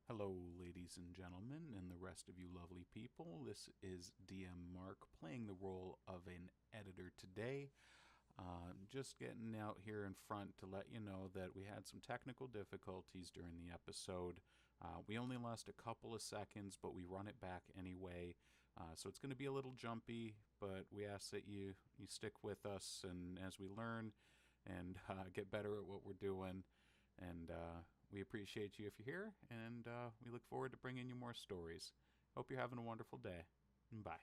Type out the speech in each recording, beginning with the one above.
Hello, ladies and gentlemen, and the rest of you lovely people. This is DM Mark playing the role of an editor today. Just getting out here in front to let you know that we had some technical difficulties during the episode. We only lost a couple of seconds, but we run it back anyway. So it's going to be a little jumpy, but we ask that you stick with us and as we learn and get better at what we're doing. And we appreciate you if you're here, and we look forward to bringing you more stories. Hope you're having a wonderful day. Bye.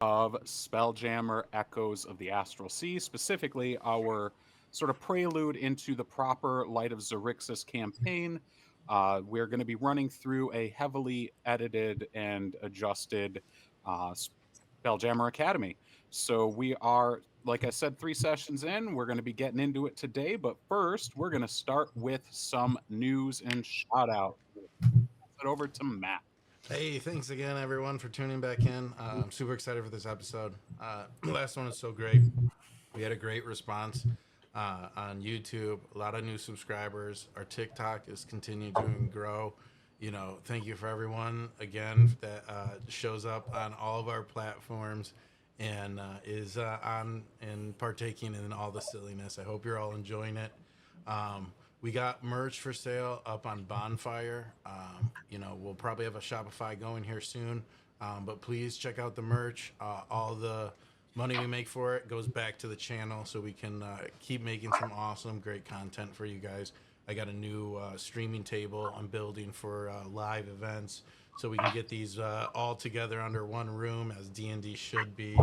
Of Spelljammer Echoes of the Astral Sea, specifically our sort of prelude into the proper Light of Xerixis campaign. We're going to be running through a heavily edited and adjusted Spelljammer Academy. So we are, like I said, 3 sessions in. We're going to be getting into it today, but first we're going to start with some news and shout out. Pass it over to Matt. Hey, thanks again, everyone, for tuning back in. I'm super excited for this episode. Last one is so great. We had a great response on YouTube, a lot of new subscribers. Our TikTok is continuing to grow. Thank you for everyone again that shows up on all of our platforms and is on and partaking in all the silliness. I hope you're all enjoying it. We got merch for sale up on Bonfire. We'll probably have a Shopify going here soon. But please check out the merch. All the money we make for it goes back to the channel so we can keep making some awesome, great content for you guys. I got a new streaming table I'm building for live events so we can get these all together under one room as D&D should be.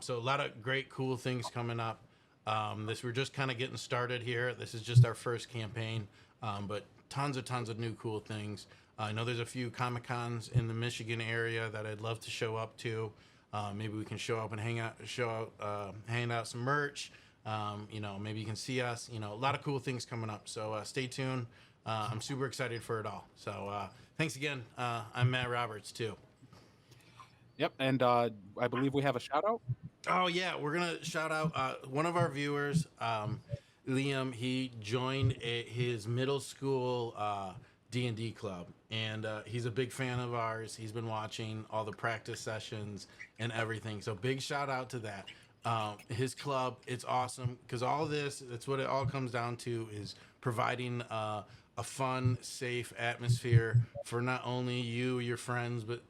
So a lot of great, cool things coming up. We're just kind of getting started here. This is just our first campaign, but tons of new cool things. I know there's a few Comic-Cons in the Michigan area that I'd love to show up to. Maybe we can show up and hand out some merch. Maybe you can see us. A lot of cool things coming up. So stay tuned. I'm super excited for it all. So thanks again. I'm Matt Roberts too. Yep, and I believe we have a shout out. Oh yeah, we're gonna shout out one of our viewers, Liam. He joined his middle school D&D club, and he's a big fan of ours. He's been watching all the practice sessions and everything. So big shout out to that. His club, it's awesome because all this, that's what it all comes down to, is providing a fun, safe atmosphere for not only you, your friends, but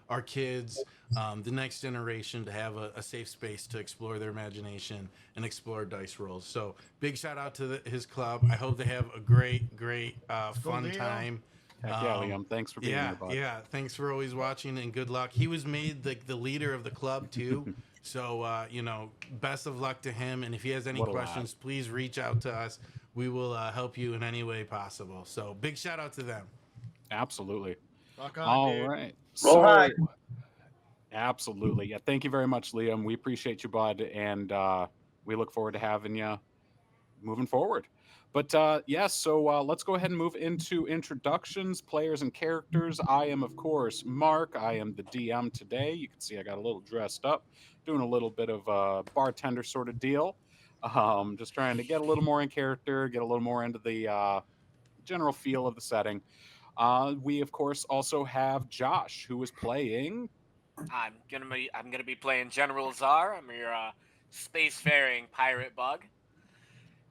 our kids, the next generation, to have a safe space to explore their imagination and explore dice rolls. So big shout out to his club. I hope they have a great fun time. Heck yeah, Liam. Thanks for being here, bud. Yeah. Thanks for always watching and good luck. He was made the leader of the club too. So, best of luck to him. And if he has any questions, please reach out to us. We will help you in any way possible. So big shout out to them. Absolutely. Rock on, All dude. right. Roll high. Absolutely. Yeah. Thank you very much, Liam. We appreciate you, bud. And we look forward to having you moving forward. But yes, so let's go ahead and move into introductions, players, and characters. I am, of course, Mark. I am the DM today. You can see I got a little dressed up, doing a little bit of a bartender sort of deal. Just trying to get a little more in character, get a little more into the general feel of the setting. We, of course, also have Josh, who is playing. I'm gonna be playing General Szar. I'm your spacefaring pirate bug.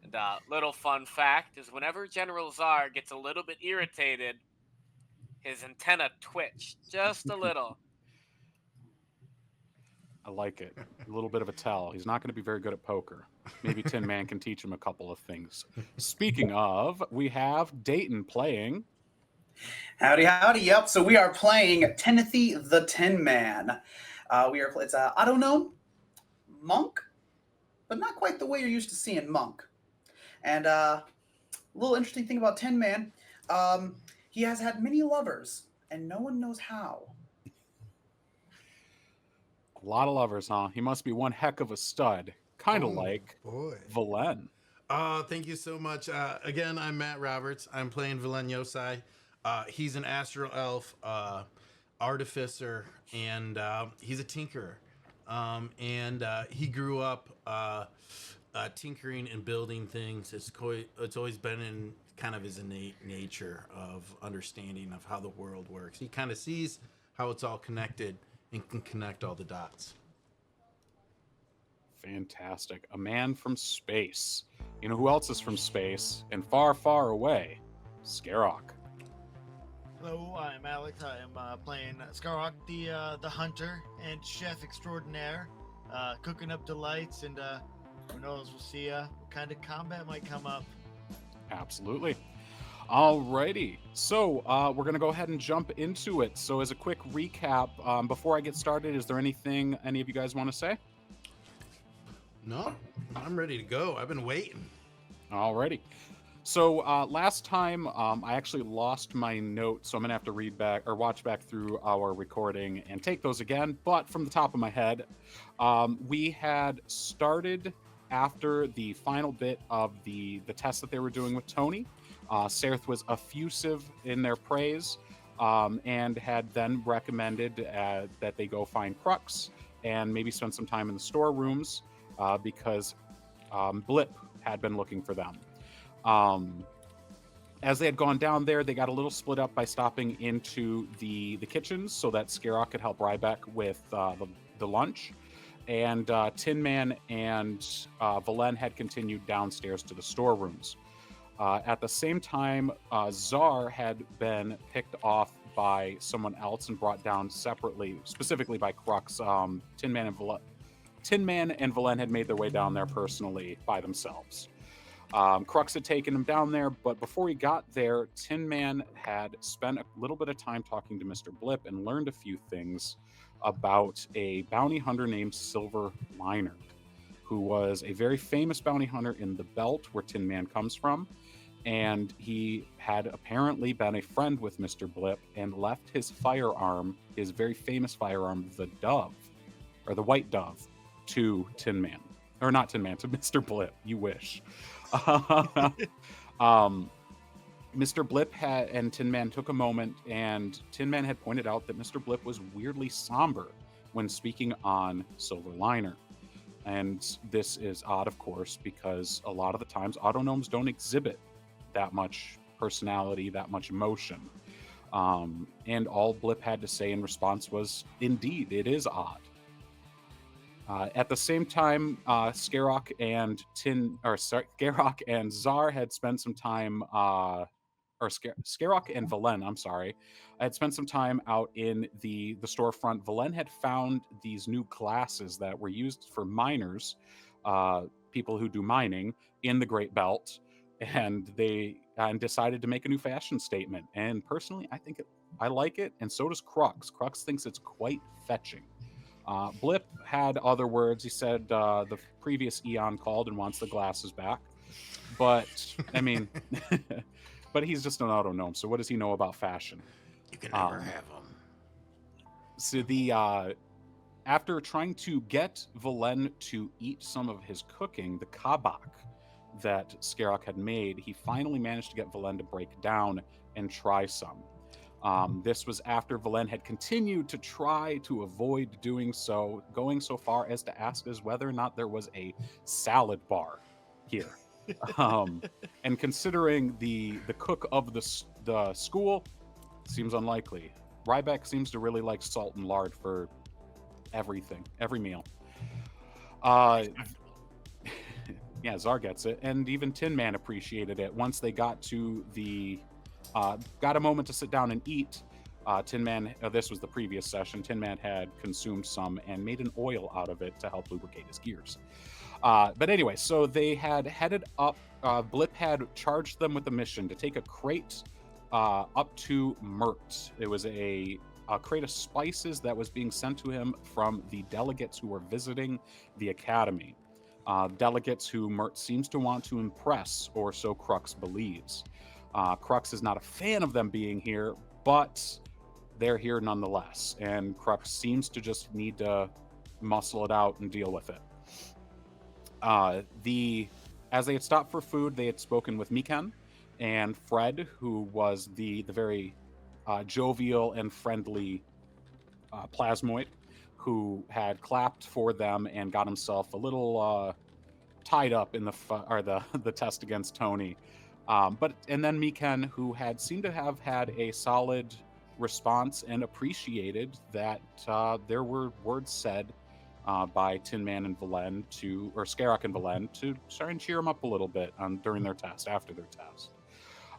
And little fun fact is whenever General Szar gets a little bit irritated, his antenna twitch just a little. I like it. A little bit of a tell. He's not going to be very good at poker. Maybe Tin Man can teach him a couple of things. Speaking of, we have Dayton playing. Howdy, howdy. Yep. So we are playing Timothy the Tin Man. It's a auto gnome monk, but not quite the way you're used to seeing monk. And a little interesting thing about Tin Man, he has had many lovers, and no one knows how. A lot of lovers, huh? He must be one heck of a stud. Kind of like boy. Valen. Thank you so much. Again, I'm Matt Roberts. I'm playing Valen Yosai. He's an astral elf, artificer, and he's a tinkerer. He grew up tinkering and building things. It's always been in kind of his innate nature of understanding of how the world works. He kind of sees how it's all connected and can connect all the dots. Fantastic. A man from space. You know who else is from space and far, far away? Skarok. Hello, I'm Alex. I am playing Skarok, the hunter and chef extraordinaire, cooking up delights, and who knows, we'll see what kind of combat might come up. Absolutely. Alrighty. So we're going to go ahead and jump into it. So as a quick recap, before I get started, is there anything any of you guys want to say? No, I'm ready to go. I've been waiting. Alrighty. So last time I actually lost my notes, so I'm gonna have to read back or watch back through our recording and take those again. But from the top of my head, we had started after the final bit of the test that they were doing with Tony. Sareth was effusive in their praise and had then recommended that they go find Crux and maybe spend some time in the storerooms because Blip had been looking for them. As they had gone down there, they got a little split up by stopping into the kitchens so that Skarok could help Ryback with the lunch. And Tin Man and Valen had continued downstairs to the storerooms. At the same time, Szar had been picked off by someone else and brought down separately, specifically by Crux. Tin Man and Valen had made their way down there personally by themselves. Crux had taken him down there, but before he got there, Tin Man had spent a little bit of time talking to Mr. Blip and learned a few things about a bounty hunter named Silver Liner, who was a very famous bounty hunter in the Belt, where Tin Man comes from. And he had apparently been a friend with Mr. Blip and left his firearm, his very famous firearm, the Dove, or the White Dove, to Tin Man. Or not Tin Man, to Mr. Blip. You wish. Mr. Blip and Tin Man took a moment, and Tin Man had pointed out that Mr. Blip was weirdly somber when speaking on Silver Liner. And this is odd, of course, because a lot of the times autognomes don't exhibit that much personality, that much emotion. And all Blip had to say in response was, indeed, it is odd. At the same time, Skarok and Szar had spent some time, Skarok and Valen, I'm sorry, had spent some time out in the storefront. Valen had found these new glasses that were used for miners, people who do mining in the Great Belt, and they decided to make a new fashion statement. And personally, I like it, and so does Crux. Crux thinks it's quite fetching. Blip had other words. He said the previous Eon called and wants the glasses back. But, I mean, but he's just an auto gnome, so what does he know about fashion? You can never have them. So after trying to get Valen to eat some of his cooking, the kabak that Skarok had made, he finally managed to get Valen to break down and try some. This was after Valen had continued to try to avoid doing so, going so far as to ask us whether or not there was a salad bar here. And considering the cook of the school, seems unlikely. Ryback seems to really like salt and lard for everything, every meal. Yeah, Szar gets it, and even Tinman appreciated it. Once they got to got a moment to sit down and eat, Tinman, this was the previous session, Tinman had consumed some and made an oil out of it to help lubricate his gears. But anyway, so they had headed up, Blip had charged them with a mission to take a crate up to Mert. It was a crate of spices that was being sent to him from the delegates who were visiting the academy. Delegates who Mert seems to want to impress, or so Crux believes. Crux is not a fan of them being here, but they're here nonetheless, and Crux seems to just need to muscle it out and deal with it. As they had stopped for food, they had spoken with Mikan and Fred, who was the very jovial and friendly plasmoid, who had clapped for them and got himself a little tied up in the test against Tony. And then Mikan, who had seemed to have had a solid response and appreciated that there were words said by Tinman and Valen or Skarok and Valen to try and cheer them up a little bit during their test, after their test.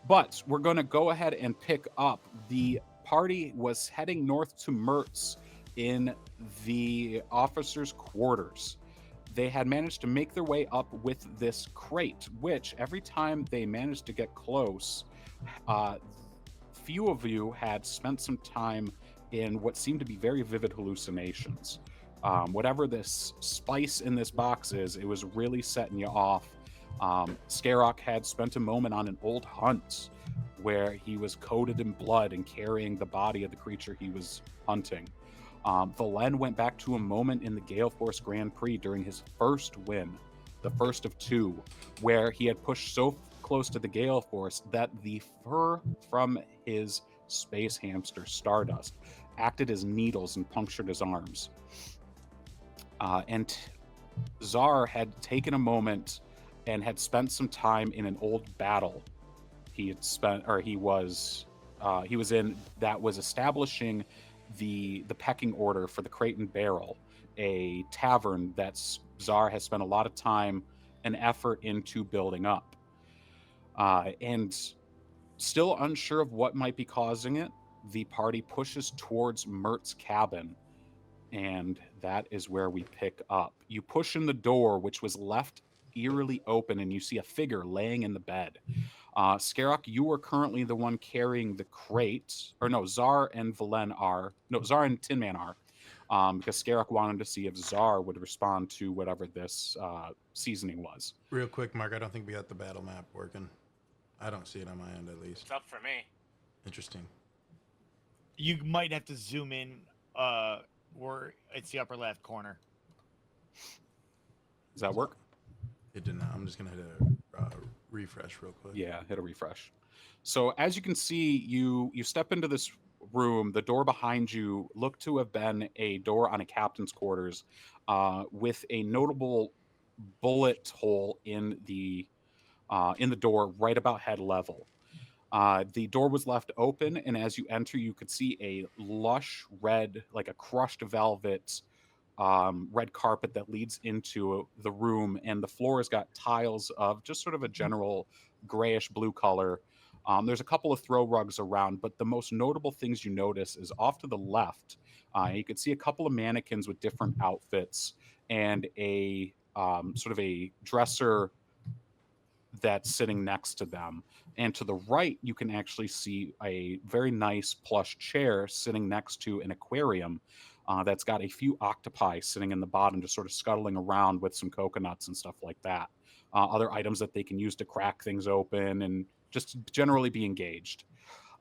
But we're going to go ahead and pick up. The party was heading north to Mertz in the officers' quarters. They had managed to make their way up with this crate, which every time they managed to get close, few of you had spent some time in what seemed to be very vivid hallucinations. Whatever this spice in this box is, it was really setting you off. Skarok had spent a moment on an old hunt where he was coated in blood and carrying the body of the creature he was hunting. Valen went back to a moment in the Gale Force Grand Prix during his first win, the first of two, where he had pushed so close to the Gale Force that the fur from his space hamster, Stardust, acted as needles and punctured his arms. And Szar had taken a moment and had spent some time in an old battle he was in that was establishing the pecking order for the Crate and Barrel, a tavern that Szar has spent a lot of time and effort into building up. And still unsure of what might be causing it, the party pushes towards Mert's cabin, and that is where we pick up. You push in the door, which was left eerily open, and you see a figure laying in the bed. Skarok, you are currently the one carrying the crate. Or no, Szar and Valen are. No, Szar and Tinman are. Because Skarok wanted to see if Szar would respond to whatever this seasoning was. Real quick, Mark, I don't think we got the battle map working. I don't see it on my end, at least. It's up for me. Interesting. You might have to zoom in where it's the upper left corner. Does that work? It did not. I'm just going to hit a refresh real quick. Yeah, hit a refresh. So as you can see, you step into this room. The door behind you looked to have been a door on a captain's quarters with a notable bullet hole in the door right about head level. The door was left open, and as you enter, you could see a lush red, like a crushed velvet red carpet that leads into the room, and the floor has got tiles of just sort of a general grayish blue color. There's a couple of throw rugs around, but the most notable things you notice is off to the left. You could see a couple of mannequins with different outfits and a sort of a dresser that's sitting next to them. And to the right, you can actually see a very nice plush chair sitting next to an aquarium that's got a few octopi sitting in the bottom, just sort of scuttling around with some coconuts and stuff like that. Other items that they can use to crack things open and just generally be engaged.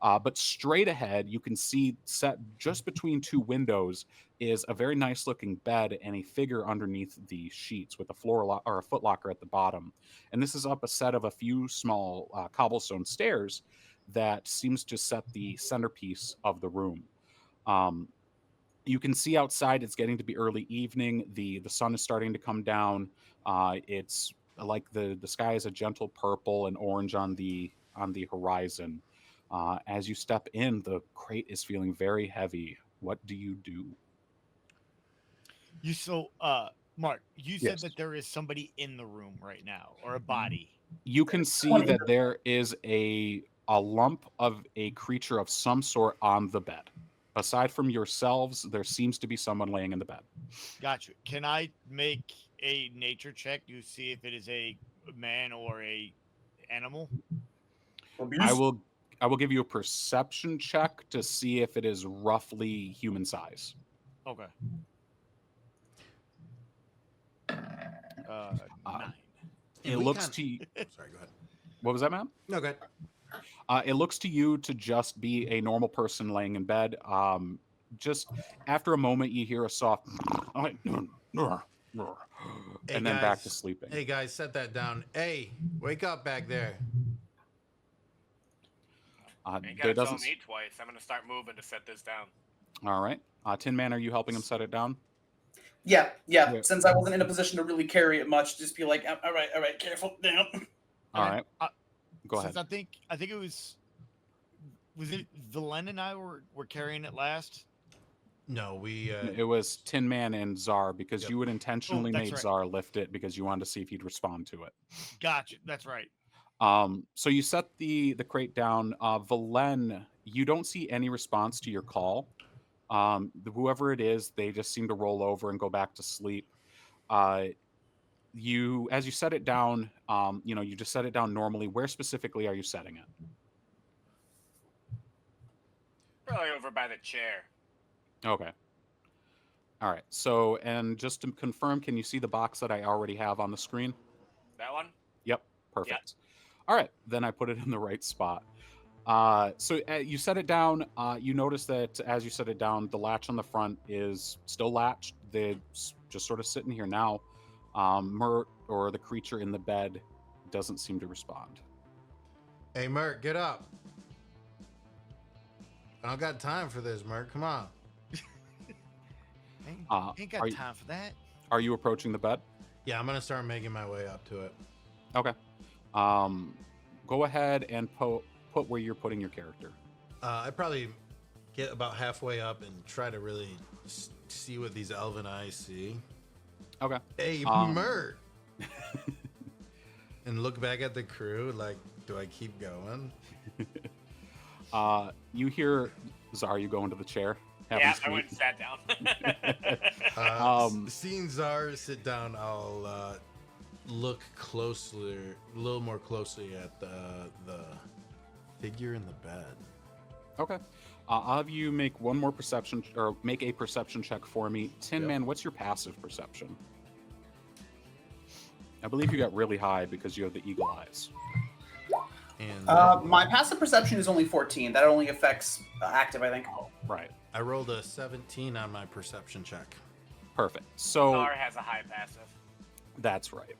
But straight ahead, you can see set just between two windows is a very nice looking bed and a figure underneath the sheets with a or a footlocker at the bottom. And this is up a set of a few small cobblestone stairs that seems to set the centerpiece of the room. Um, you can see outside it's getting to be early evening. The sun is starting to come down. It's like the sky is a gentle purple and orange on the horizon. As you step in, the crate is feeling very heavy. What do you do? Mark, you Yes. said that there is somebody in the room right now, or a body. You can see that there is a lump of a creature of some sort on the bed. Aside from yourselves, there seems to be someone laying in the bed. Gotcha. Can I make a nature check to see if it is a man or a animal? I will give you a perception check to see if it is roughly human size. Okay. 9. It looks to you. Sorry, go ahead. What was that, man? No, go ahead. It looks to you to just be a normal person laying in bed. Just after a moment, you hear a soft, and then back to sleeping. Hey guys, set that down. Hey, wake up back there. You There gotta tell doesn't. me twice. I'm gonna start moving to set this down. All right, Tinman, are you helping him set it down? Yeah. Yeah. Since I wasn't in a position to really carry it much, just be like, all right, careful, down. All right, go ahead. Since I think it was it Valen and I were carrying it last? No, we. It was Tinman and Szar because Yep. you would intentionally that's make right. Szar lift it because you wanted to see if he'd respond to it. Gotcha. That's right. So you set the crate down. Valen, you don't see any response to your call. Whoever it is, they just seem to roll over and go back to sleep. As you set it down, you just set it down normally. Where specifically are you setting it? Probably over by the chair. Okay. All right. So, and just to confirm, can you see the box that I already have on the screen? That one? Yep. Perfect. All right. Then I put it in the right spot. So you set it down. You notice that as you set it down, the latch on the front is still latched. They're just sort of sitting here now. Mert, or the creature in the bed, doesn't seem to respond. Hey, Mert, get up. I don't got time for this, Mert. Come on. Ain't got time for that. Are you approaching the bed? Yeah, I'm gonna start making my way up to it. Okay. Go ahead and put where you're putting your character. I probably get about halfway up and try to really see what these elven eyes see. Okay. Hey, Mert. And look back at the crew. Like, do I keep going? You hear Szar, you go into the chair. Yeah, I went and sat down. Seeing Szar sit down, I'll look closely, a little more closely at the figure in the bed. Okay. I'll have you make one more perception, or make a perception check for me. Tinman, what's your passive perception? I believe you got really high because you have the eagle eyes. And My passive perception is only 14. That only affects active, I think. Right. I rolled a 17 on my perception check. Perfect. So Szar has a high passive. that's right.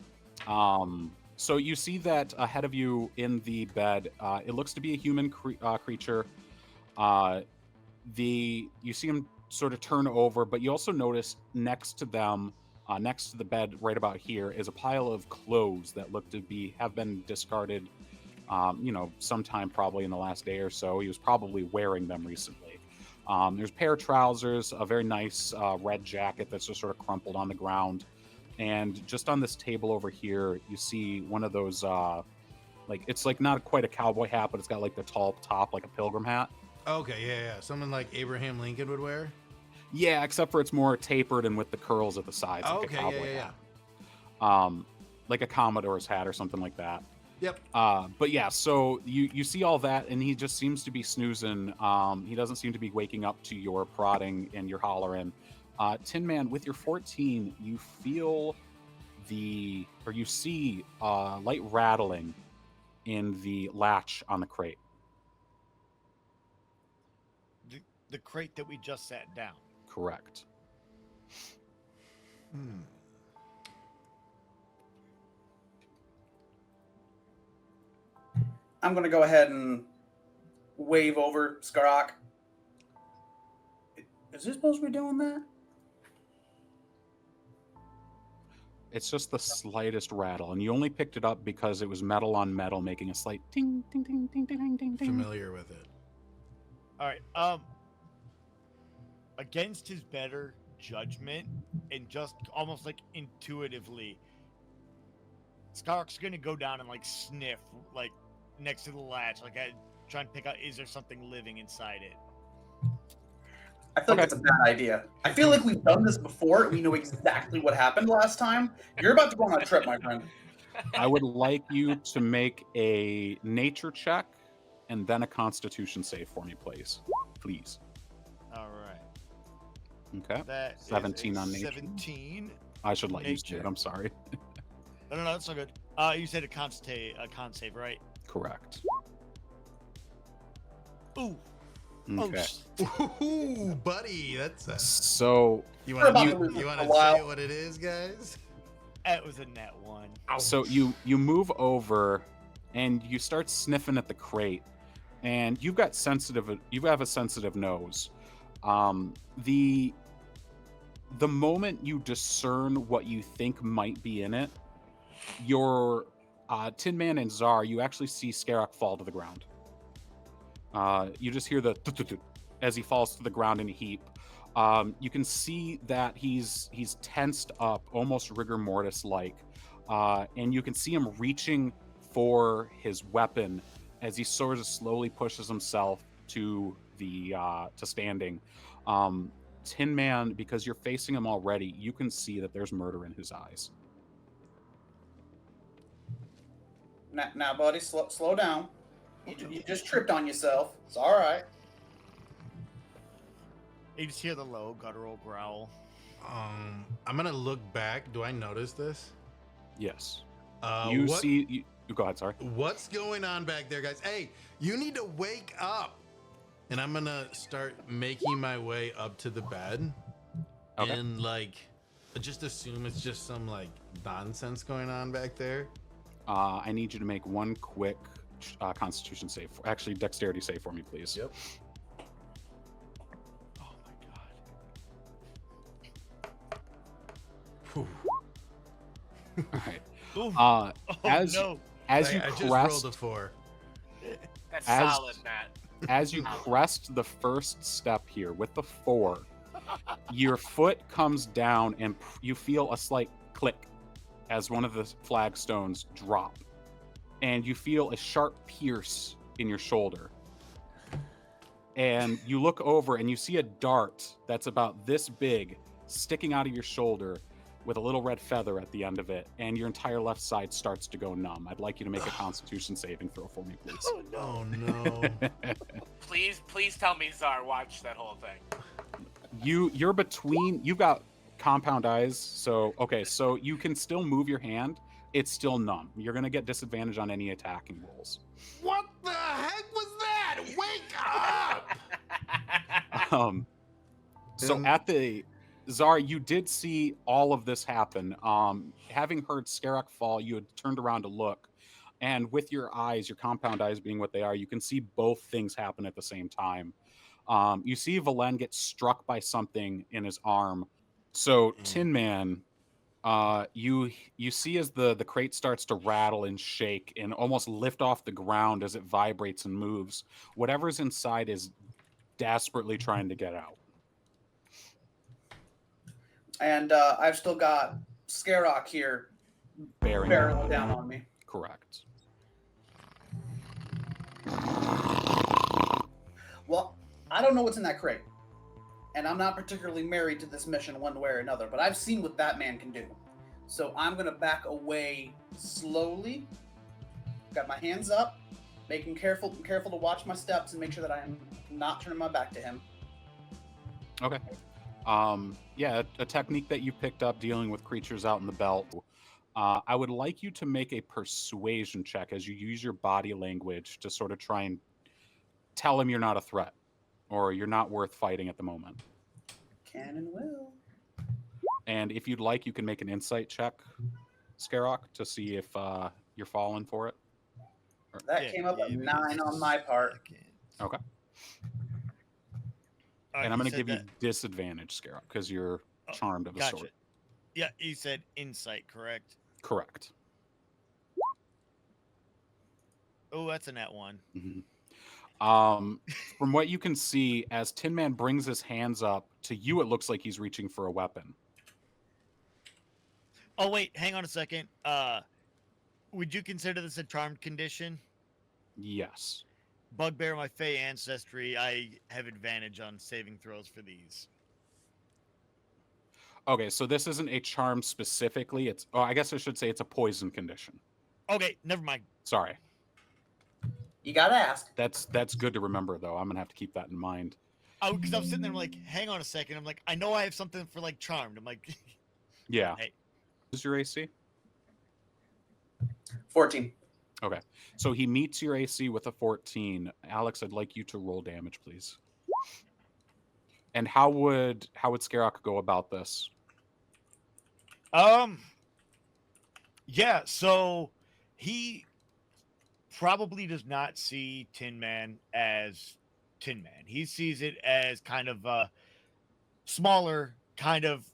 So you see that ahead of you in the bed, it looks to be a human creature. You see him sort of turn over, but you also notice next to them, next to the bed, right about here, is a pile of clothes that look to have been discarded. Sometime probably in the last day or so. He was probably wearing them recently. There's a pair of trousers, a very nice red jacket that's just sort of crumpled on the ground. And just on this table over here, you see one of those, it's like not quite a cowboy hat, but it's got like the tall top, like a pilgrim hat. Okay, yeah. Someone like Abraham Lincoln would wear? Yeah, except for it's more tapered and with the curls at the sides, like a cowboy hat. Like a Commodore's hat or something like that. Yep. But yeah, so you see all that, and he just seems to be snoozing. He doesn't seem to be waking up to your prodding and your hollering. Tinman, with your 14, you feel you see light rattling in the latch on the crate. the crate that we just sat down. Correct. I'm going to go ahead and wave over Skarok. Is he supposed to be doing that? It's just the slightest rattle, and you only picked it up because it was metal on metal, making a slight ding, ding, ding, ding, ding, ding, ding, ding. Familiar with it. All right. Against his better judgment and just almost like intuitively, Skarok's gonna go down and like sniff like next to the latch, like try and pick out is there something living inside it. I feel like that's a bad idea. I feel like we've done this before. We know exactly what happened last time. You're about to go on a trip, my friend. I would like you to make a nature check and then a constitution save for me, please. Please. All right. Okay. That 17 is a on nature. 17. I should let you say Nature. it. I'm sorry. No, that's not good. You said a con save, right? Correct. Ooh. Okay. Ooh, buddy, that's a... So You We're want about to to lose you want a to while. say what it is, guys? That was a net one. So you move over and you start sniffing at the crate, and you have a sensitive nose. The moment you discern what you think might be in it, your Tinman and Szar, you actually see Skarok fall to the ground. You just hear the as he falls to the ground in a heap. You can see that he's tensed up, almost rigor mortis like, and you can see him reaching for his weapon as he sort of slowly pushes himself to standing. Tinman, because you're facing him already, you can see that there's murder in his eyes. Now, buddy, slow down. You just tripped on yourself. It's all right. You just hear the low guttural growl. I'm gonna look back. Do I notice this? Yes. You You go ahead, sorry. What's going on back there, guys? Hey, you need to wake up. And I'm gonna start making my way up to the bed. Okay. And like, just assume it's just some like nonsense going on back there. I need you to make one quick Constitution save. Actually, Dexterity save for me, please. Yep. Oh my god. Whew. All right. Ooh. Uh, Oh as no. as you I just rolled crest a 4. That's As- solid, Matt. as you crest the first step here with the 4, your foot comes down and you feel a slight click as one of the flagstones drop, and you feel a sharp pierce in your shoulder. And you look over and you see a dart that's about this big sticking out of your shoulder with a little red feather at the end of it, and your entire left side starts to go numb. I'd like you to make a Constitution saving throw for me, please. Oh no. Oh no. Please tell me Szar watched that whole thing. You're between. You've got compound eyes, so okay. So you can still move your hand. It's still numb. You're gonna get disadvantage on any attacking rolls. What the heck was that? Wake up! So Um, at the Szar, you did see all of this happen. Having heard Skarok fall, you had turned around to look, and with your eyes, your compound eyes being what they are, you can see both things happen at the same time. You see Valen get struck by something in his arm. So Tinman, you see as the crate starts to rattle and shake and almost lift off the ground as it vibrates and moves. Whatever's inside is desperately trying to get out. And I've still got Skarok here Bearing barreling down on me. Correct. Well, I don't know what's in that crate. And I'm not particularly married to this mission one way or another, but I've seen what that man can do. So I'm going to back away slowly. Got my hands up, making careful to watch my steps and make sure that I am not turning my back to him. Okay. Yeah, a technique that you picked up dealing with creatures out in the belt. I would like you to make a persuasion check as you use your body language to sort of try and tell him you're not a threat. or you're not worth fighting at the moment. Can and will. And if you'd like, you can make an insight check, Skarok, to see if you're falling for it. That came up a 9 on my part. Okay. And I'm going to give you disadvantage, Skarok, because you're charmed of a sort. Yeah, you said insight, correct? Correct. Oh, that's a nat 1. From what you can see, as Tinman brings his hands up, to you it looks like he's reaching for a weapon. Oh, wait, hang on a second. Would you consider this a charmed condition? Yes. Bugbear, my Fey ancestry, I have advantage on saving throws for these. Okay, so this isn't a charm specifically. It's, I guess I should say it's a poison condition. Okay, never mind. Sorry. You gotta ask. That's good to remember, though. I'm gonna have to keep that in mind. Oh, because I was sitting there like, hang on a second. I'm like, I know I have something for like charmed. I'm like, yeah. Hey. What is your AC? 14. Okay, so he meets your AC with a 14. Alex, I'd like you to roll damage, please. And how would Skarok go about this? Yeah, so he probably does not see Tinman as Tinman. He sees it as kind of a smaller, kind of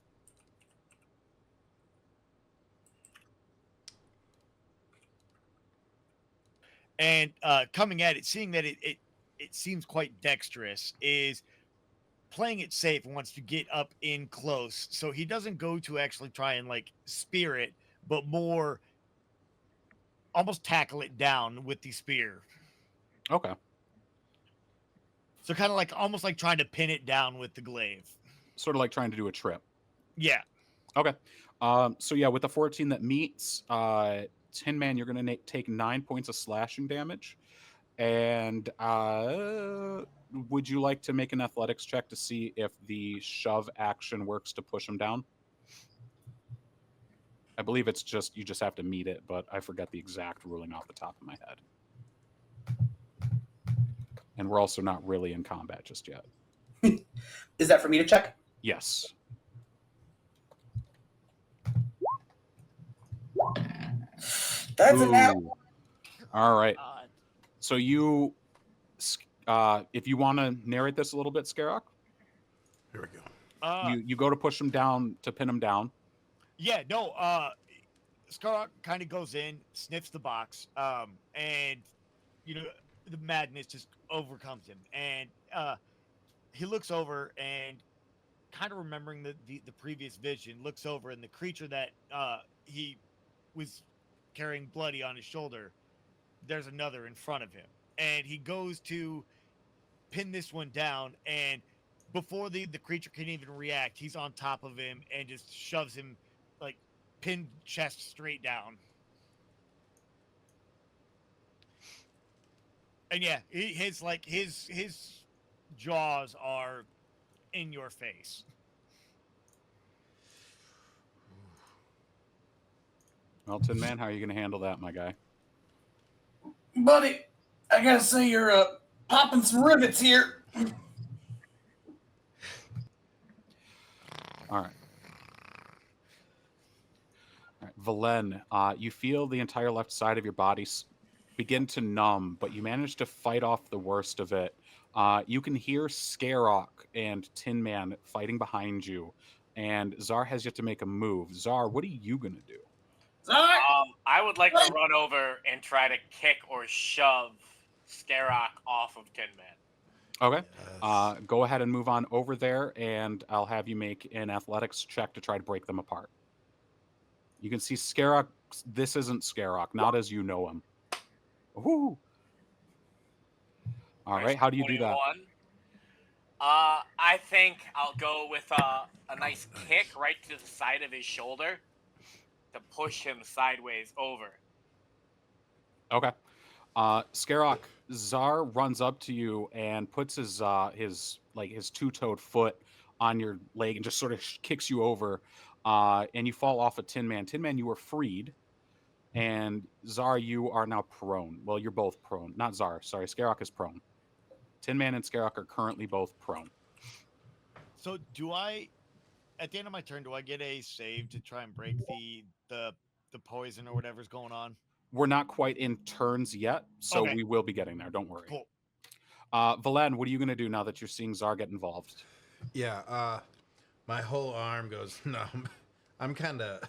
and coming at it, seeing that it seems quite dexterous, is playing it safe and wants to get up in close. So he doesn't go to actually try and like spear it, but more almost tackle it down with the spear. Okay. So kind of like almost like trying to pin it down with the glaive. Sort of like trying to do a trip. Yeah. Okay. So yeah, with the 14 that meets, Tinman, you're going to take 9 points of slashing damage. And would you like to make an athletics check to see if the shove action works to push him down? I believe it's just, you just have to meet it, but I forget the exact ruling off the top of my head. And we're also not really in combat just yet. Is that for me to check? Yes. That's a nat. All right. So you, if you want to narrate this a little bit, Skarok. Here we go. You go to push him down, to pin him down. Yeah, no, Skarok kind of goes in, sniffs the box, and, you know, the madness just overcomes him. And he looks over and, kind of remembering the previous vision, looks over, and the creature that he was carrying bloody on his shoulder, there's another in front of him. And he goes to pin this one down, and before the creature can even react, he's on top of him and just shoves him, like, pinned chest straight down. And yeah, his jaws are in your face. Well, Tinman, how are you going to handle that, my guy? Buddy, I gotta say you're popping some rivets here. All right. Valen, you feel the entire left side of your body begin to numb, but you manage to fight off the worst of it. You can hear Skarok and Tinman fighting behind you, and Szar has yet to make a move. Szar, what are you going to do? I would like to run over and try to kick or shove Skarok off of Tinman. Okay. Yes. Go ahead and move on over there, and I'll have you make an athletics check to try to break them apart. You can see Skarok. This isn't Skarok, not as you know him. Woo! All right, how do you do that? I think I'll go with a nice kick right to the side of his shoulder to push him sideways over. Okay. Skarok, Szar runs up to you and puts his two-toed foot on your leg and just sort of kicks you over, and you fall off of Tinman. Tinman, you are freed, and Szar, you are now prone. Well, you're both prone. Not Szar. Sorry, Skarok is prone. Tinman and Skarok are currently both prone. So do I, at the end of my turn, do I get a save to try and break the poison or whatever's going on? We're not quite in turns yet, so Okay. we will be getting there. Don't worry. Cool. Valen, what are you going to do now that you're seeing Szar get involved? Yeah, my whole arm goes numb. I'm kind of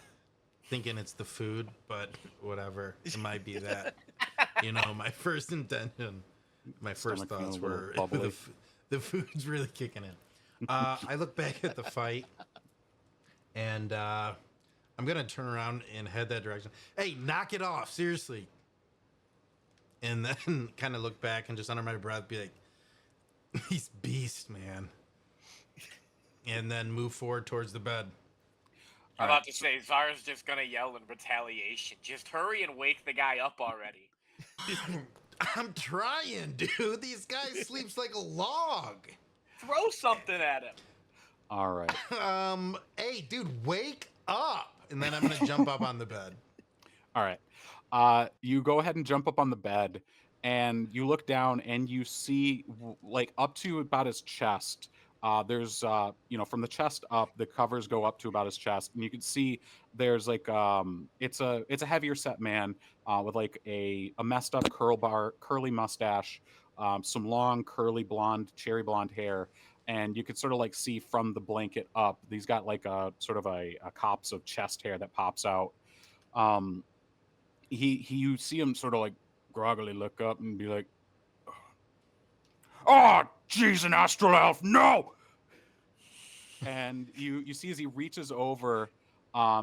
thinking it's the food, but whatever. It might be that. My first intention, my first Stomach feeling thoughts a little were bubbly. the food's really kicking in. I look back at the fight, and I'm going to turn around and head that direction. Hey, knock it off, seriously. And then kind of look back and just under my breath be like, he's beast, man. And then move forward towards the bed. I'm about to say, Zara's just gonna yell in retaliation. Just hurry and wake the guy up already. I'm trying, dude. These guys sleeps like a log. Throw something at him. All right. Hey, dude, wake up. And then I'm gonna jump up on the bed. All right. You go ahead and jump up on the bed, and you look down, and you see like up to about his chest. There's from the chest up, the covers go up to about his chest, and you can see there's like it's a heavier set man with like a messed up curly mustache, some long curly cherry blonde hair, and you could sort of like see from the blanket up, he's got like a sort of a copse of chest hair that pops out. You see him sort of like groggily look up and be like, "Oh, jeez, an astral elf, no!" And you see as he reaches over,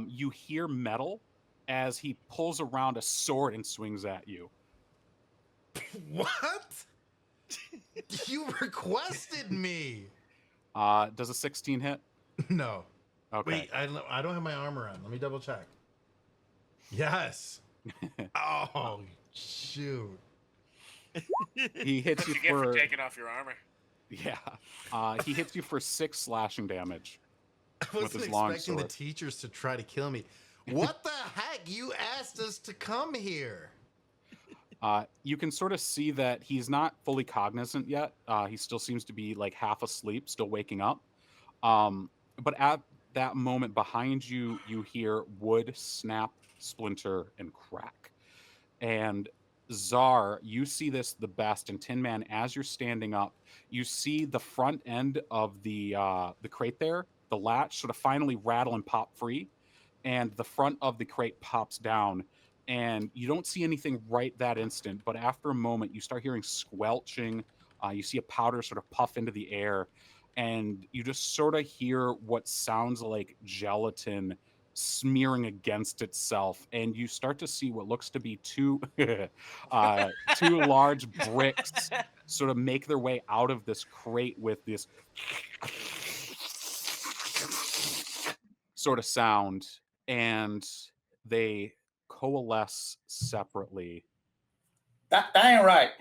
you hear metal as he pulls around a sword and swings at you. What? You requested me. Does a 16 hit? No. Okay. Wait, I don't have my armor on. Let me double check. Yes. Oh, shoot. He hits What you you get for for taking off your armor? yeah. He hits you for 6 slashing damage. I wasn't his long expecting the sword. teachers to try to kill me. What the heck? You asked us to come here. You can sort of see that he's not fully cognizant yet. He still seems to be like half asleep, still waking up. But at that moment behind you, you hear wood snap, splinter, and crack. And Szar, you see this the best. And Tinman, as you're standing up, you see the front end of the crate there, the latch sort of finally rattle and pop free. And the front of the crate pops down. And you don't see anything right that instant, but after a moment, you start hearing squelching. You see a powder sort of puff into the air, and you just sort of hear what sounds like gelatin smearing against itself. And you start to see what looks to be two large bricks sort of make their way out of this crate with this sort of sound, and they coalesce separately, That ain't right.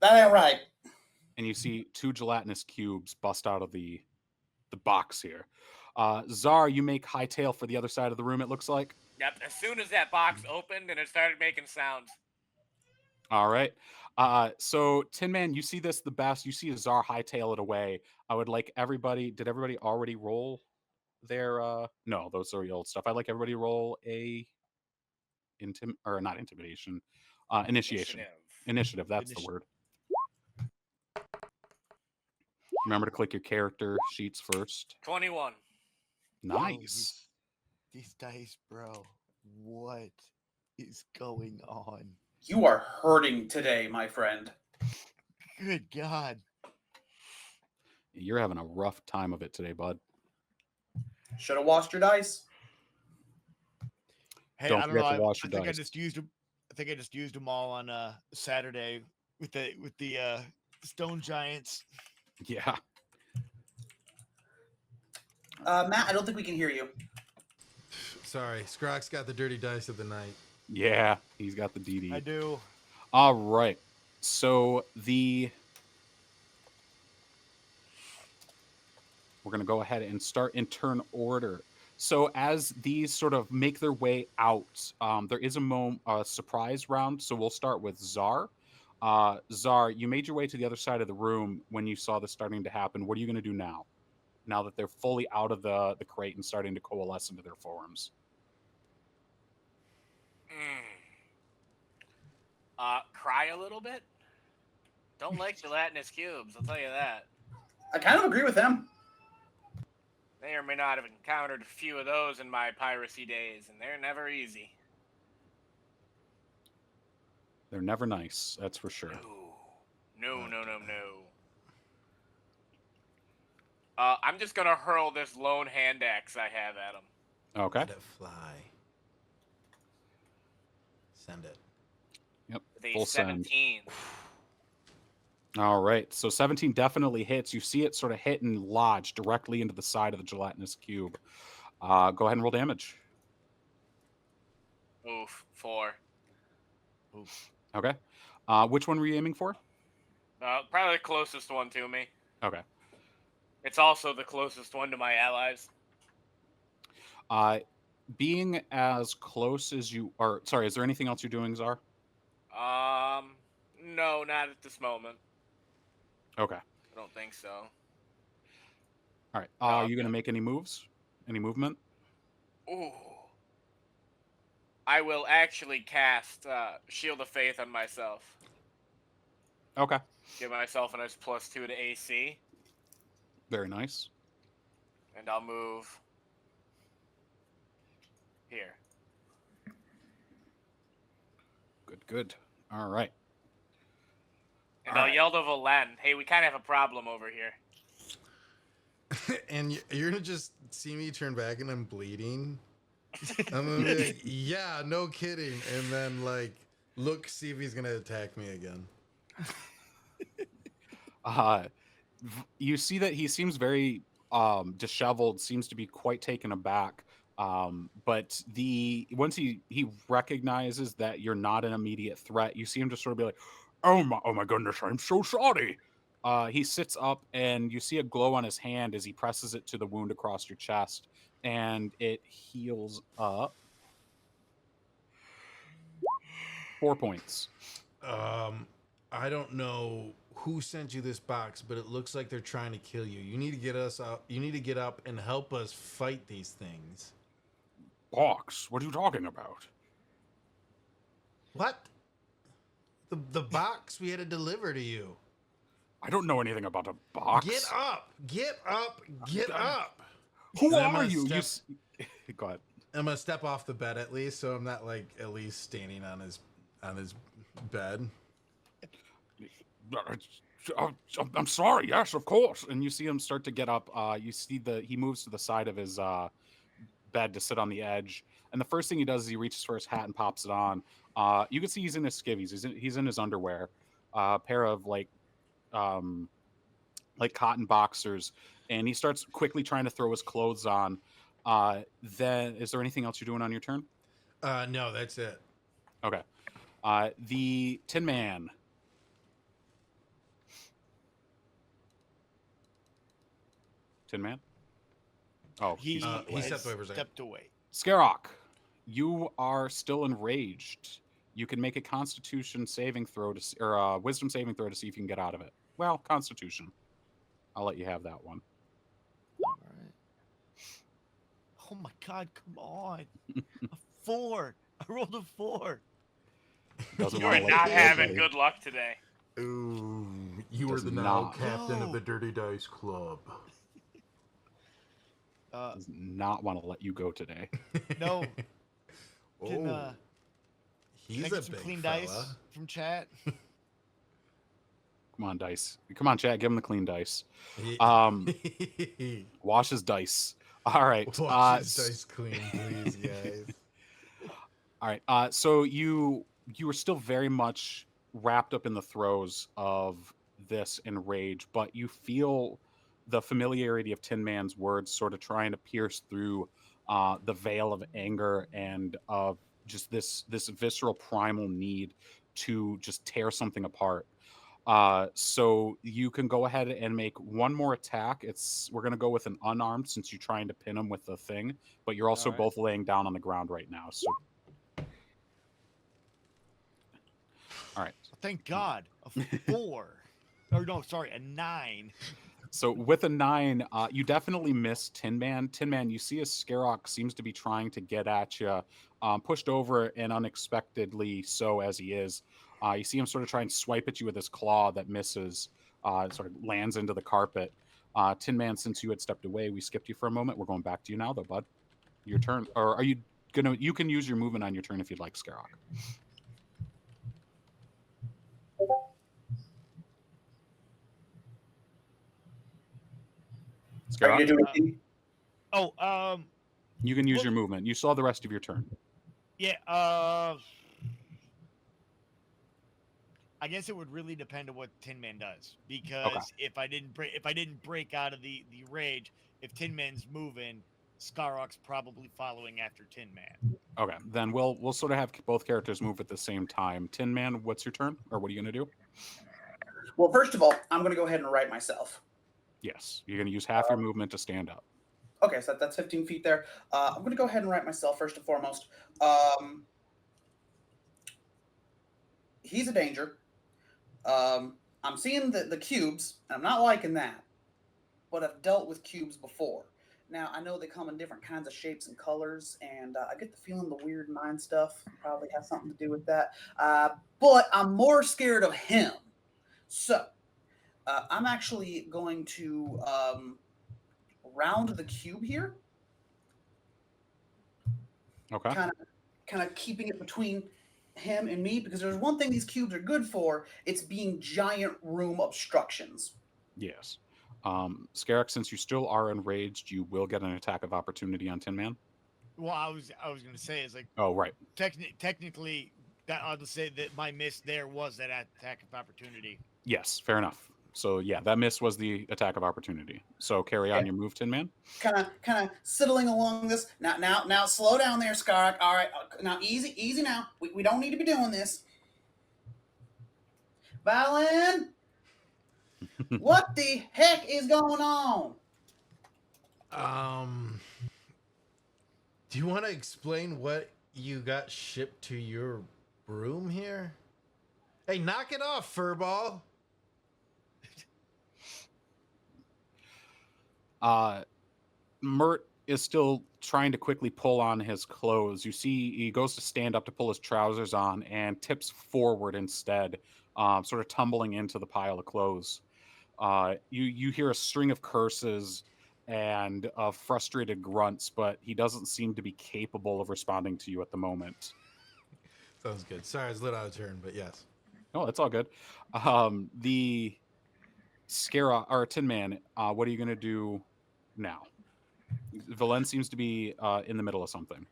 That ain't right. and you see 2 gelatinous cubes bust out of the box here. Szar, you make hightail for the other side of the room, it looks like. Yep. As soon as that box opened and it started making sounds. All right. So Tinman, you see this the best. You see Szar hightail it away. I would like everybody. Did everybody already roll their? No, those are the old stuff. I'd like everybody to roll a not intimidation, initiation. Initiative. That's the word. Remember to click your character sheets first. 21. Nice. These dice, bro. What is going on? You are hurting today, my friend. Good God. You're having a rough time of it today, bud. Should have washed your dice. Hey, Don't I don't forget know. to wash I your think I dice. just used them. I think I just used them all on Saturday with the stone giants. Yeah. Matt, I don't think we can hear you. Sorry, Skarok's got the dirty dice of the night. Yeah. He's got the DD. I do. All right. So we're going to go ahead and start in turn order. So as these sort of make their way out, there is a surprise round. So we'll start with Szar. Szar, you made your way to the other side of the room when you saw this starting to happen. What are you going to do now? Now that they're fully out of the crate and starting to coalesce into their forms. Cry a little bit? Don't like gelatinous cubes, I'll tell you that. I kind of agree with him. May or may not have encountered a few of those in my piracy days, and they're never easy. They're never nice, that's for sure. No. I'm just gonna hurl this lone hand axe I have at him. Okay. Let it fly. Send it. Yep. With a Full send. 17. All right. So 17 definitely hits. You see it sort of hit and lodge directly into the side of the gelatinous cube. Go ahead and roll damage. Oof, 4. Oof. Okay. Which one were you aiming for? Probably the closest one to me. Okay. It's also the closest one to my allies. Being as close as you are... Sorry, is there anything else you're doing, Szar? No, not at this moment. Okay. I don't think so. All right. Are you going to make any moves? Any movement? Ooh. I will actually cast Shield of Faith on myself. Okay. Give myself a nice +2 to AC. Very nice. And I'll move here. Good. All right. And I'll yell to Valen, hey, we kind of have a problem over here. And you're gonna just see me turn back and I'm bleeding. I'm gonna be like, yeah, no kidding. And then like look, see if he's gonna attack me again. You see that he seems very disheveled, seems to be quite taken aback. But once he recognizes that you're not an immediate threat, you see him just sort of be like, oh my goodness, I'm so sorry. He sits up and you see a glow on his hand as he presses it to the wound across your chest, and it heals up 4 points. I don't know who sent you this box, but it looks like they're trying to kill you. You need to get us out. You need to get up and help us fight these things. Box? What are you talking about? What? The box we had to deliver to you. I don't know anything about a box. Get up! Get up! Get up! Who And I'm are gonna you? Go ahead. I'm gonna step off the bed at least, so I'm not like at least standing on his bed. I'm sorry. Yes, of course. And you see him start to get up. You see he moves to the side of his bed to sit on the edge. And the first thing he does is he reaches for his hat and pops it on. You can see he's in his skivvies. He's in his underwear. A pair of like cotton boxers. And he starts quickly trying to throw his clothes on. Then, is there anything else you're doing on your turn? No, that's it. Okay. The Tin Man. Tin Man? Oh, he he's stepped away. Skarok, you are still enraged. You can make a Constitution saving throw or a Wisdom saving throw to see if you can get out of it. Well, Constitution. I'll let you have that one. All right. Oh my God! Come on, a 4. I rolled a 4. Doesn't You wanna are let not you go, having buddy. good luck today. Ooh, you are Does the not. captain of No. the Dirty Dice Club. Does not want to let you go today. No. Can, Oh, can he's I a get some big clean fella. dice from chat? Come on, dice. Come on, chat. Give him the clean dice. He- Wash his dice. All right. Wash his dice clean, please, guys. All right. So you were still very much wrapped up in the throes of this enrage, but you feel the familiarity of Tin Man's words sort of trying to pierce through the veil of anger and of just this visceral primal need to just tear something apart. So you can go ahead and make one more attack. We're gonna go with an unarmed since you're trying to pin him with the thing, but you're also All right. both laying down on the ground right now. So all right. thank God. A 4. Or no, sorry, a 9. So with a 9, you definitely miss Tinman. Tinman, you see a Skarok seems to be trying to get at you, pushed over and unexpectedly so as he is. You see him sort of try and swipe at you with his claw that misses, sort of lands into the carpet. Tinman, since you had stepped away, we skipped you for a moment. We're going back to you now, though, bud. Your turn. Or are you gonna? You can use your movement on your turn if you'd like, Skarok. Are you gonna Skarok, do anything? you can use well- your movement. You saw the rest of your turn. Yeah, I guess it would really depend on what Tin Man does. Because if I didn't break out of the rage, if Tin Man's moving, Skarok's probably following after Tin Man. Okay, then we'll sort of have both characters move at the same time. Tin Man, what's your turn, or what are you gonna do? Well, first of all, I'm gonna go ahead and right myself. Yes, you're gonna use half your movement to stand up. Okay, so that's 15 feet there. I'm gonna go ahead and right myself first and foremost. He's a danger. I'm seeing the cubes, and I'm not liking that. But I've dealt with cubes before. Now, I know they come in different kinds of shapes and colors, and I get the feeling the weird mind stuff probably has something to do with that. But I'm more scared of him. So, I'm actually going to round the cube here, Okay. kind of keeping it between him and me, because there's one thing these cubes are good for. It's being giant room obstructions. Yes. Skarok, since you still are enraged, you will get an attack of opportunity on Tin Man. Well, I was gonna say is like Oh, right. technically that I'll just say that my miss there was that attack of opportunity. Yes, fair enough. So yeah, that miss was the attack of opportunity. So carry on Okay. your move, Tin Man. Kind of sidling along this. Now, slow down there, Skarok. All right, now easy now. We don't need to be doing this. Valen, what the heck is going on? Do you want to explain what you got shipped to your room here? Hey, knock it off, furball. Mert is still trying to quickly pull on his clothes. You see, he goes to stand up to pull his trousers on and tips forward instead, sort of tumbling into the pile of clothes. You hear a string of curses and frustrated grunts, but he doesn't seem to be capable of responding to you at the moment. Sounds good. Sorry, I was a little out of turn, but yes. Oh, that's all good. The Skarok or Tin Man, what are you going to do now? Valen seems to be in the middle of something.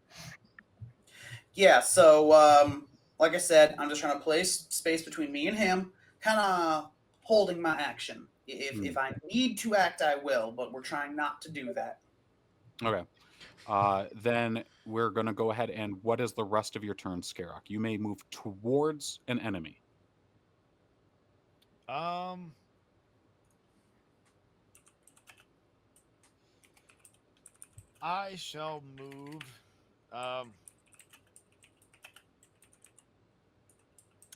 Yeah, so like I said, I'm just trying to place space between me and him, kind of holding my action. If I need to act, I will, but we're trying not to do that. Okay. Then we're going to go ahead and what is the rest of your turn, Skarok? You may move towards an enemy. I shall move.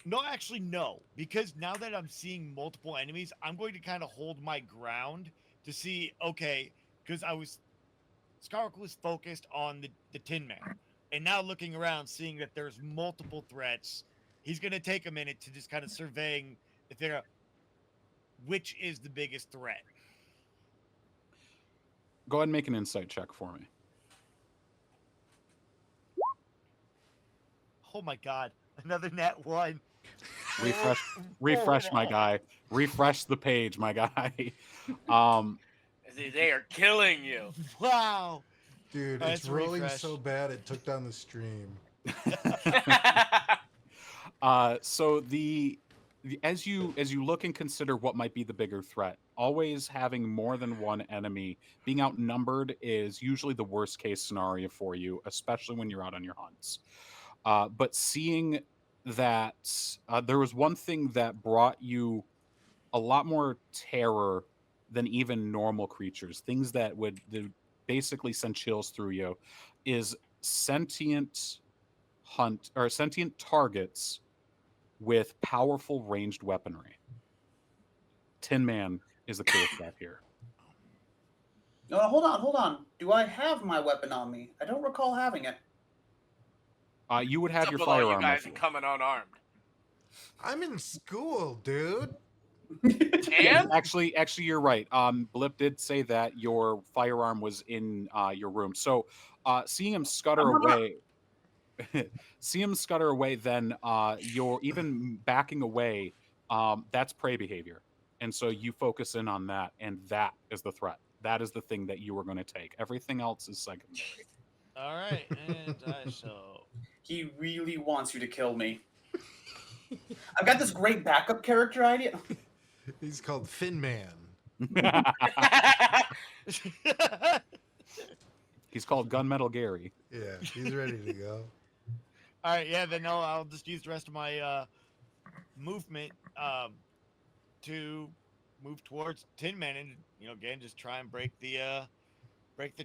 No, actually, no. Because now that I'm seeing multiple enemies, I'm going to kind of hold my ground to see, okay, because Skarok was focused on the Tin Man. And now looking around, seeing that there's multiple threats, he's going to take a minute to just kind of surveying to figure out which is the biggest threat. Go ahead and make an insight check for me. Oh my God, another nat 1. Refresh, my guy. Refresh the page, my guy. They are killing you. Wow. Dude, All right, it's let's rolling refresh. so bad it took down the stream. So as you look and consider what might be the bigger threat, always having more than one enemy, being outnumbered is usually the worst case scenario for you, especially when you're out on your hunts. But seeing that there was one thing that brought you a lot more terror than even normal creatures, things that would basically send chills through you, is sentient targets with powerful ranged weaponry. Tinman is the clear threat here. No, hold on. Do I have my weapon on me? I don't recall having it. You would have What's your up with all firearm you guys with you. and coming unarmed. I'm in school, dude. Yes, And actually, you're right. Blip did say that your firearm was in your room. So, seeing him scutter away, then you're even backing away. That's prey behavior, and so you focus in on that, and that is the threat. That is the thing that you are going to take. Everything else is secondary. All right, and I shall. He really wants you to kill me. I've got this great backup character idea. He's called Finman. He's called Gunmetal Gary. Yeah, he's ready to go. All right, yeah. Then I'll just use the rest of my movement to move towards Tinman, and again, just try and break the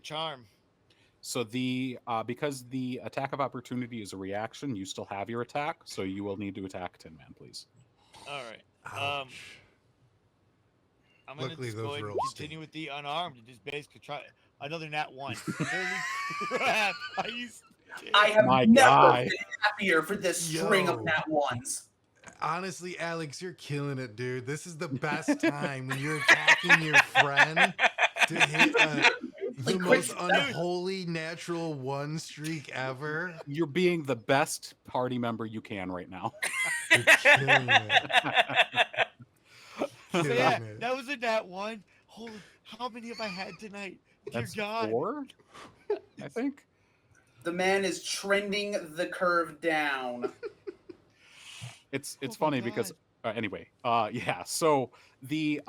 charm. So the because the attack of opportunity is a reaction, you still have your attack, so you will need to attack Tinman, please. All right. Ouch. I'm gonna Luckily, just those go ahead and rolls continue stink. with the unarmed and just basically try another nat 1. Holy crap! I have My never guy. been happier for this string Yo. of nat ones. Honestly, Alex, you're killing it, dude. This is the best time when you're attacking your friend to hit the Like, most quick- unholy natural 1 streak ever. You're being the best party member you can right now. You're killing it. So Killing yeah, it. that was a nat 1. Holy, how many have I had tonight? Dear That's God. 4, I think. The man is trending the curve down. It's Oh my funny because anyway, yeah. So the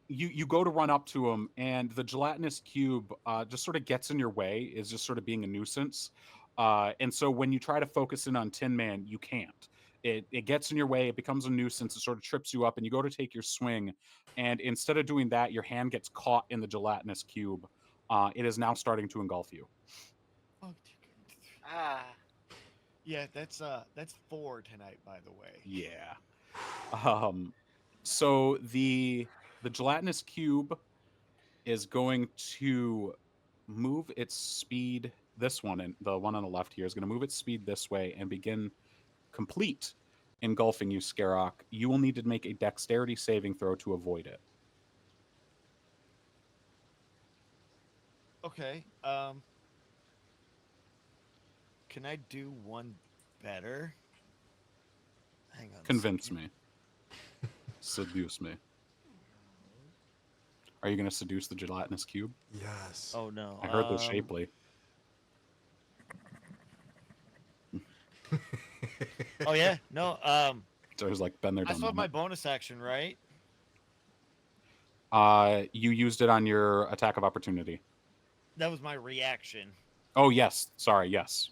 you go to run up to him, and the gelatinous cube just sort of gets in your way, is just sort of being a nuisance. And so when you try to focus in on Tinman, you can't. It gets in your way, it becomes a nuisance, it sort of trips you up, and you go to take your swing, and instead of doing that, your hand gets caught in the gelatinous cube. It is now starting to engulf you. Oh, Ah. yeah, that's 4 tonight, by the way. Yeah. So the gelatinous cube is going to move its speed. This one, and the one on the left here, is going to move its speed this way and begin complete engulfing you, Skarok. You will need to make a dexterity saving throw to avoid it. Okay. Can I do one better? Hang on. a Convince second. me. Seduce me. Are you going to seduce the gelatinous cube? Yes. Oh no. I heard they're shapely. Oh yeah. No. So there's like been there, I done still have my that. bonus action, right? You used it on your attack of opportunity. That was my reaction. Oh yes, sorry, yes.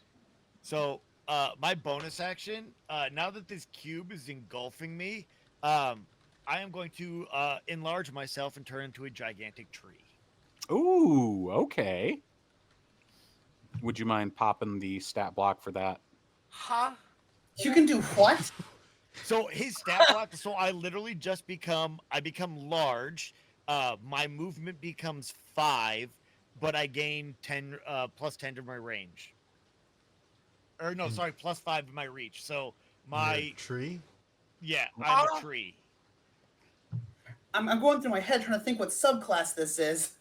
So my bonus action, now that this cube is engulfing me, I am going to enlarge myself and turn into a gigantic tree. Ooh, okay. Would you mind popping the stat block for that? Huh? You can do what? So his stat block, so I literally just become large. My movement becomes 5, but I gain 10 plus 10 to my range. Or no, sorry, plus 5 to my reach. So my Your tree? yeah, I'm a tree. I'm going through my head trying to think what subclass this is.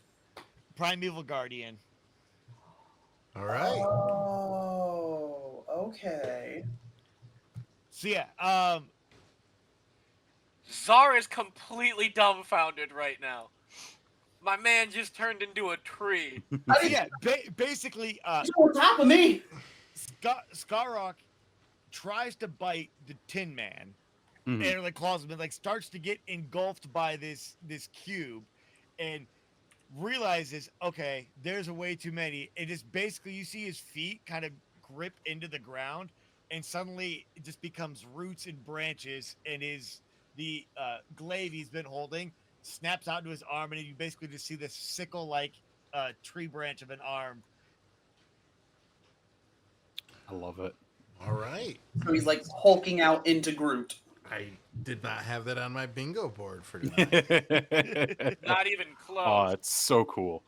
Primeval Guardian. All right. Oh, okay. So yeah, Szar is completely dumbfounded right now. My man just turned into a tree. so yeah, basically, He's on top of me. Skarok tries to bite the Tin Man, Mhm. and like claws him, and like starts to get engulfed by this cube, and realizes, okay, there's a way too many. It is basically, you see his feet kind of grip into the ground, and suddenly it just becomes roots and branches, and the glaive he's been holding snaps out to his arm, and you basically just see this sickle-like tree branch of an arm. I love it. All right. So he's like hulking out into Groot. I did not have that on my bingo board for tonight. Not even close. Oh, it's so cool.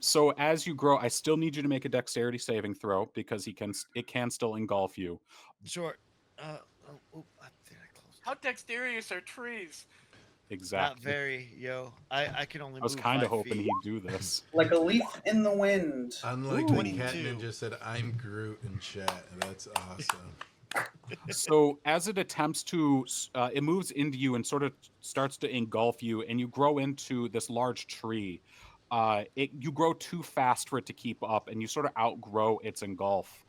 So as you grow, I still need you to make a dexterity saving throw because it can still engulf you. Sure. Did I close? How dexterous are trees? Exactly. Not very, yo. I can only. I was move kind of 5 hoping feet. he'd do this. Like a leaf in the wind. Unlike Ooh. the cat 22. ninja said, I'm Groot in chat. That's awesome. So as it attempts to, it moves into you and sort of starts to engulf you, and you grow into this large tree. You grow too fast for it to keep up, and you sort of outgrow its engulf.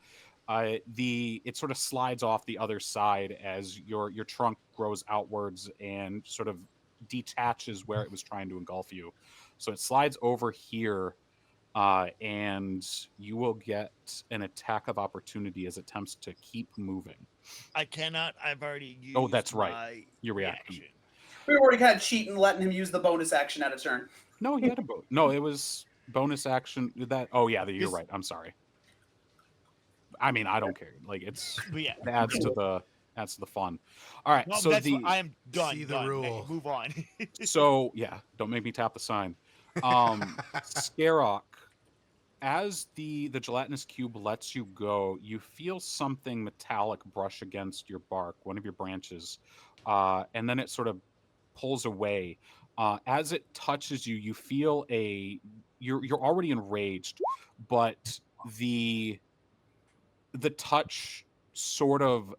It sort of slides off the other side as your trunk grows outwards and sort of detaches where it was trying to engulf you. So it slides over here. And you will get an attack of opportunity as it attempts to keep moving. I cannot. I've already used. Oh, that's right. my You're reacting. reaction. We were already kind of cheating, letting him use the bonus action at a turn. No, he had a no. It was bonus action. Oh yeah, you're Yes. right. I'm sorry. I mean, I don't care. Like it But yeah. adds to the fun. All right. Well, So I am done. See the done. rule. Hey, move on. so yeah, don't make me tap the sign. Skarok, as the gelatinous cube lets you go, you feel something metallic brush against your bark, one of your branches, and then it sort of pulls away. As it touches you, you feel you're already enraged, but the touch sort of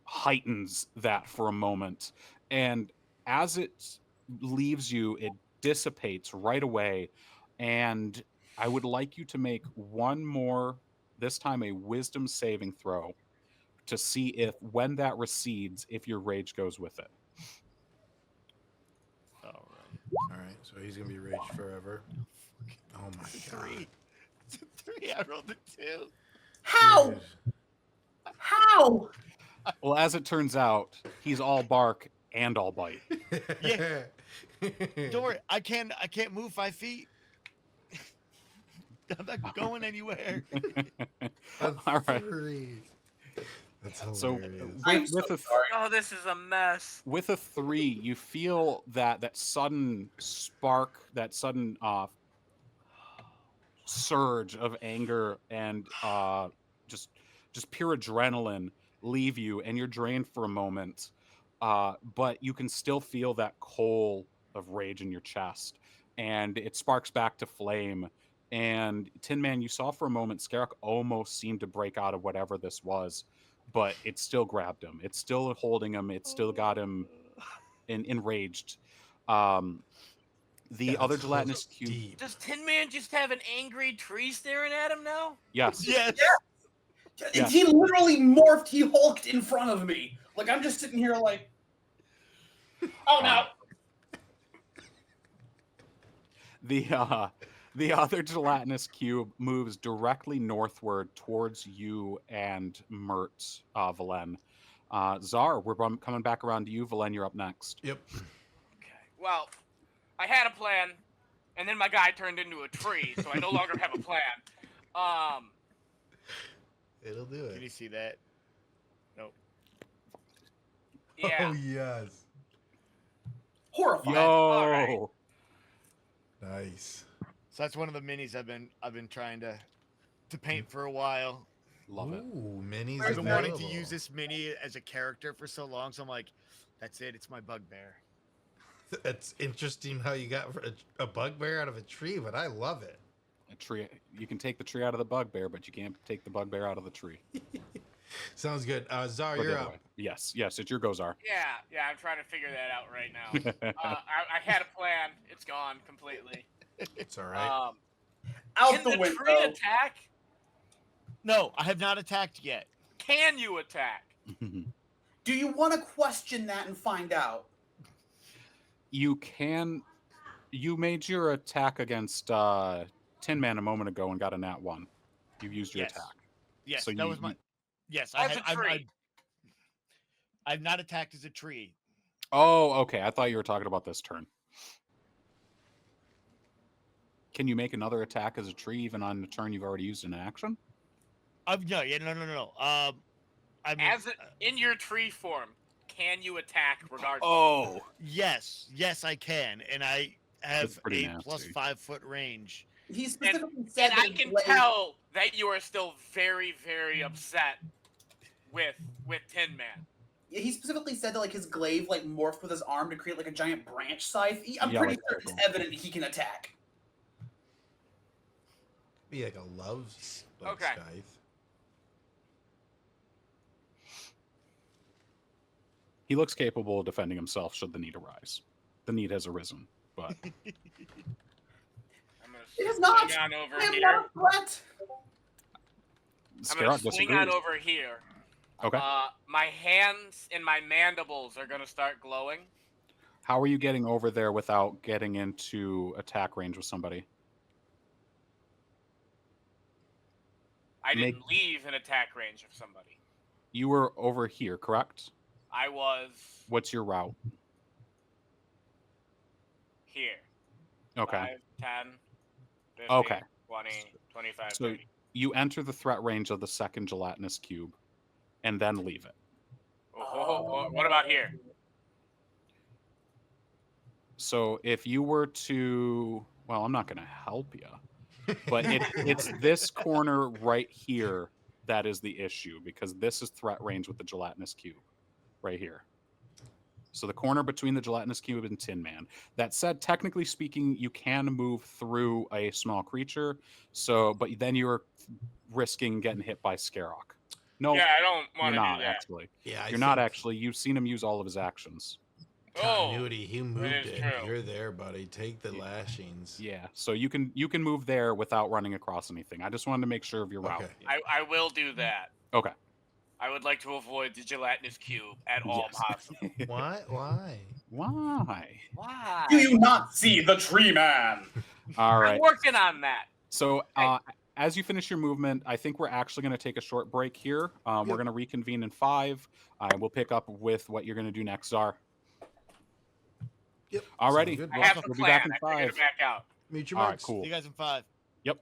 heightens that for a moment, and as it leaves you, it dissipates right away, and I would like you to make one more, this time a wisdom saving throw, to see if when that recedes, if your rage goes with it. All All right, so he's going to be raged forever. Oh my god. right. 3. I rolled a 2. How? Dude. How? Well, as it turns out, he's all bark and all bite. Yeah. Don't worry. I can't move 5 feet. I'm not going anywhere. All right. That's So hilarious. I'm with so a sorry. Oh, this is a mess. with a 3, you feel that sudden spark, that sudden surge of anger and just pure adrenaline leave you, and you're drained for a moment, but you can still feel that coal of rage in your chest, and it sparks back to flame. And Tinman, you saw for a moment Skarok almost seemed to break out of whatever this was, but it still grabbed him. It's still holding him. It still got him enraged. The other That's gelatinous cube. deep. Does Tin Man just have an angry tree staring at him now? Yes. Yes. Yeah. He literally morphed. He hulked in front of me. Like, I'm just sitting here like, oh no. The other gelatinous cube moves directly northward towards you and Mert, Valen. Szar, we're coming back around to you. Valen, you're up next. Yep. Okay. Well, I had a plan, and then my guy turned into a tree, so I no longer have a plan. It'll do Can you it. see that? Nope. Yeah. Oh, yes. Horrifying. All right. Yo! Nice. So that's one of the minis I've been trying to paint for a while. Love it. Ooh, minis I've been wanting to available. use this mini as a character for so long, so I'm like, that's it. It's my bugbear. It's interesting how you got a bugbear out of a tree, but I love it. A tree. You can take the tree out of the bugbear, but you can't take the bugbear out of the tree. Sounds good. Szar, Or the you're other up. way. Yes, it's your go, Szar. Yeah, I'm trying to figure that out right now. I had a plan. It's gone completely. It's all right. Out Can the the window. tree attack? No, I have not attacked yet. Can you attack? Do you want to question that and find out? You can. You made your attack against Tin Man a moment ago and got a nat 1. You used your Yes. attack. Yes, So that you- was my. Yes, As a tree. I've not attacked as a tree. Oh, okay. I thought you were talking about this turn. Can you make another attack as a tree even on the turn you've already used an action? No. I mean, In your tree form, can you attack regardless? Oh, Yes, I can, and I That's have pretty a plus nasty. 5-foot range. He And, specifically said and that I his can glaive- tell that you are still very, very upset with Tinman. He specifically said that like his glaive like morphed with his arm to create like a giant branch scythe. I'm Yeah, pretty like sure that. it's evident he can attack. Be like a love like Okay. scythe. He looks capable of defending himself should the need arise. The need has arisen, but I'm gonna It is not. swing on over I am here. not a threat. I'm gonna Skarok swing on disagrees. over here. Okay. My hands and my mandibles are gonna start glowing. How are you getting over there without getting into attack range with somebody? I didn't leave an attack range of somebody. You were over here, correct? I was What's your route? here. Okay. 5, 10, 15, Okay. 20, 25, So 30. you enter the threat range of the second gelatinous cube and then leave it. What about here? So if you were to, well, I'm not going to help you, but it's this corner right here that is the issue, because this is threat range with the gelatinous cube right here. So the corner between the gelatinous cube and Tinman. That said, technically speaking, you can move through a small creature. So, but then you're risking getting hit by Skarok. No, Yeah, I don't you're want to not do that. actually. Yeah, You're not actually. You've seen him use all of his actions. Continuity. He moved is it. true. You're there, buddy. Take the lashings. Yeah, so you can move there without running across anything. I just wanted to make sure of your route. Okay. I will do that. Okay. I would like to avoid the gelatinous cube at all Yes. possible. Why? Why? Why? Do you not see the tree man? All right. I'm working on that. So as you finish your movement, I think we're actually going to take a short break here. We're going to reconvene in 5. We'll pick up with what you're going to do next, Szar. Yep. Alrighty. Sounds good. I have a We'll be plan. back in I figured 5. it back out. Meet your All right, marks. cool. See you guys in 5. Yep.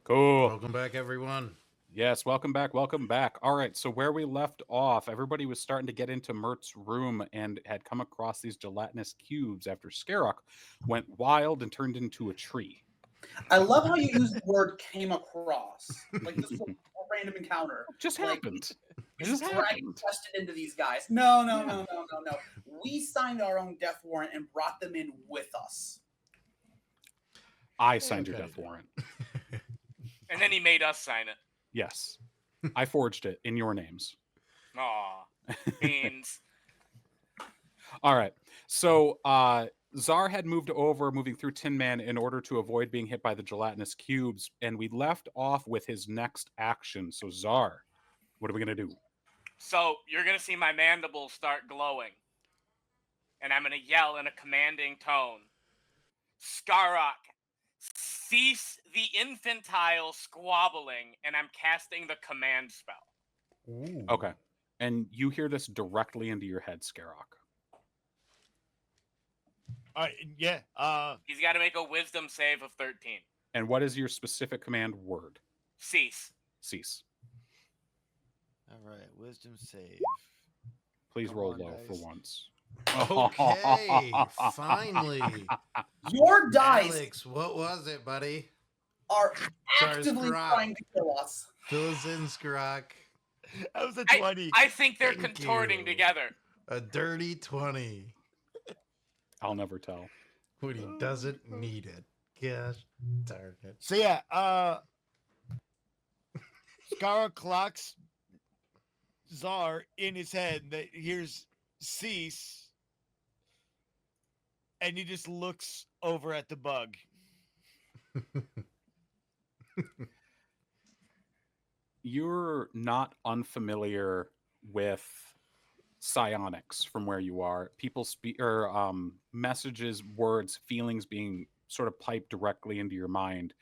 Cool. Welcome back, everyone. Yes, welcome back. Welcome back. All right, so where we left off, everybody was starting to get into Mert's room and had come across these gelatinous cubes after Skarok went wild and turned into a tree. I love how you use the word "came across." Like this was a random encounter. Just Like, happened. It We just just happened. tested into these guys. No. We signed our own death warrant and brought them in with us. I signed your Okay. death warrant. And then he made us sign it. Yes. I forged it in your names. Aw. Beans. All right. So Szar had moving through Tinman in order to avoid being hit by the gelatinous cubes, and we left off with his next action. So Szar, what are we gonna do? So you're gonna see my mandibles start glowing. And I'm gonna yell in a commanding tone. Skarok, cease the infantile squabbling, and I'm casting the command spell. Ooh. Okay. And you hear this directly into your head, Skarok. All right, yeah. He's got to make a wisdom save of 13. And what is your specific command word? Cease. Cease. All right, wisdom save. Please Come roll on, low guys. for once. Okay, finally. Your dice Alex, what was it, buddy? are Sorry, actively Skarok. trying to kill us. Fill us in, Skarok. That was a 20. I think they're Thank contorting you. together. A dirty 20. I'll never tell. When he doesn't need it. Gosh darn it. So yeah, Skarok clocks Szar in his head that hears cease, and he just looks over at the bug. You're not unfamiliar with psionics from where you are. People speak or messages, words, feelings being sort of piped directly into your mind.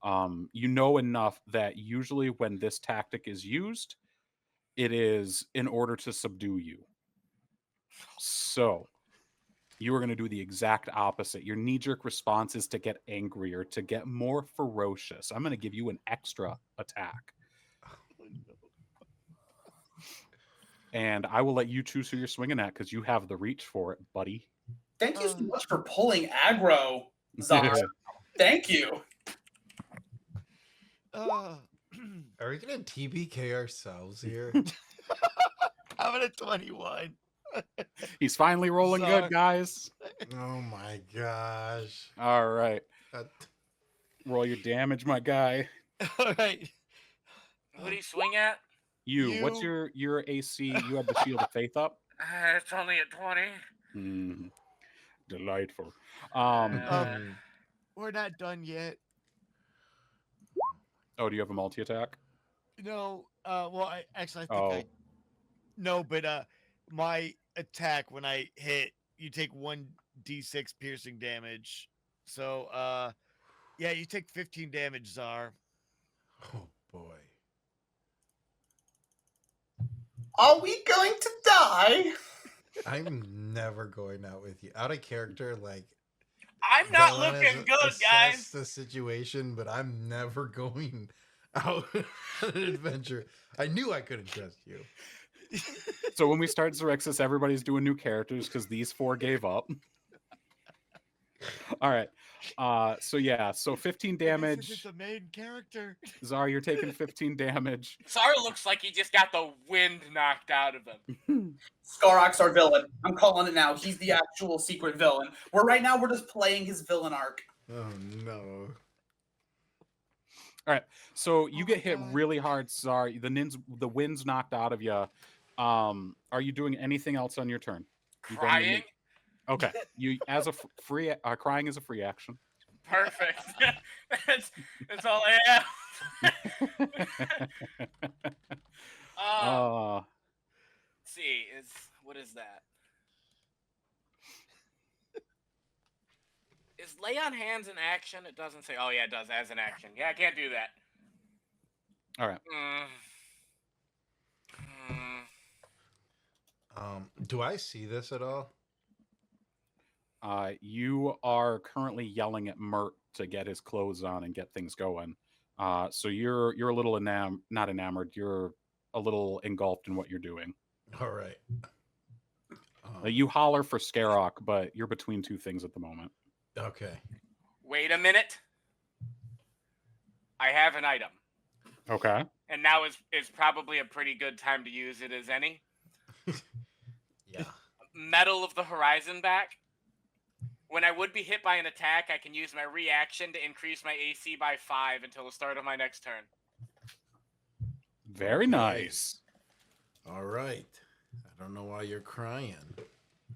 You know enough that usually when this tactic is used, it is in order to subdue you. So you are going to do the exact opposite. Your knee-jerk response is to get angrier, to get more ferocious. I'm going to give you an extra attack. And I will let you choose who you're swinging at because you have the reach for it, buddy. Thank you so much for pulling aggro, Szar. Thank you. Are we gonna TBK ourselves here? I'm at a 21. He's finally rolling Szar. good, guys. Oh my gosh. All right. Roll your damage, my guy. All right. Who do you swing at? You. What's your AC? You have the Shield of Faith up? It's only at 20. Delightful. We're not done yet. Oh, do you have a multi-attack? No. Well, I think no, but my attack when I hit, you take 1d6 piercing damage. So yeah, you take 15 damage, Szar. Oh boy. Are we going to die? I'm never going out with you. Out of character, like I'm not Valen looking has good, assessed guys. the situation, but I'm never going out on an adventure. I knew I couldn't trust you. So when we start Xerxes, everybody's doing new characters because these four gave up. All right. So 15 damage. This is the main character. Szar, you're taking 15 damage. Szar looks like he just got the wind knocked out of him. Skarok's our villain. I'm calling it now. He's the actual secret villain. Right now we're just playing his villain arc. Oh no. All right. So you get hit God. really hard, Szar. The wind's knocked out of you. Are you doing anything else on your turn? You going to Crying? make- Okay. You as a free crying is a free action. Perfect. that's all I have. Let's see, what is that? Is lay on hands an action? It doesn't say. Oh yeah, it does as an action. Yeah, I can't do that. All right. Do I see this at all? You are currently yelling at Mert to get his clothes on and get things going. So you're a little not enamored. You're a little engulfed in what you're doing. All right. You holler for Skarok, but you're between two things at the moment. Okay. Wait a minute. I have an item. Okay. And now is probably a pretty good time to use it as any. Yeah. Metal of the Horizon back. When I would be hit by an attack, I can use my reaction to increase my AC by 5 until the start of my next turn. Very nice. All right. I don't know why you're crying.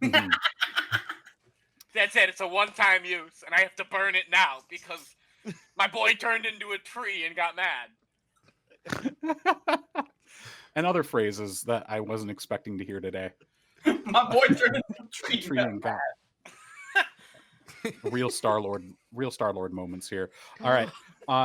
That's it. It's a one-time use, and I have to burn it now because my boy turned into a tree and got mad. And other phrases that I wasn't expecting to hear today. My boy turned into a tree. Tree and got real Star-Lord moments here. All right.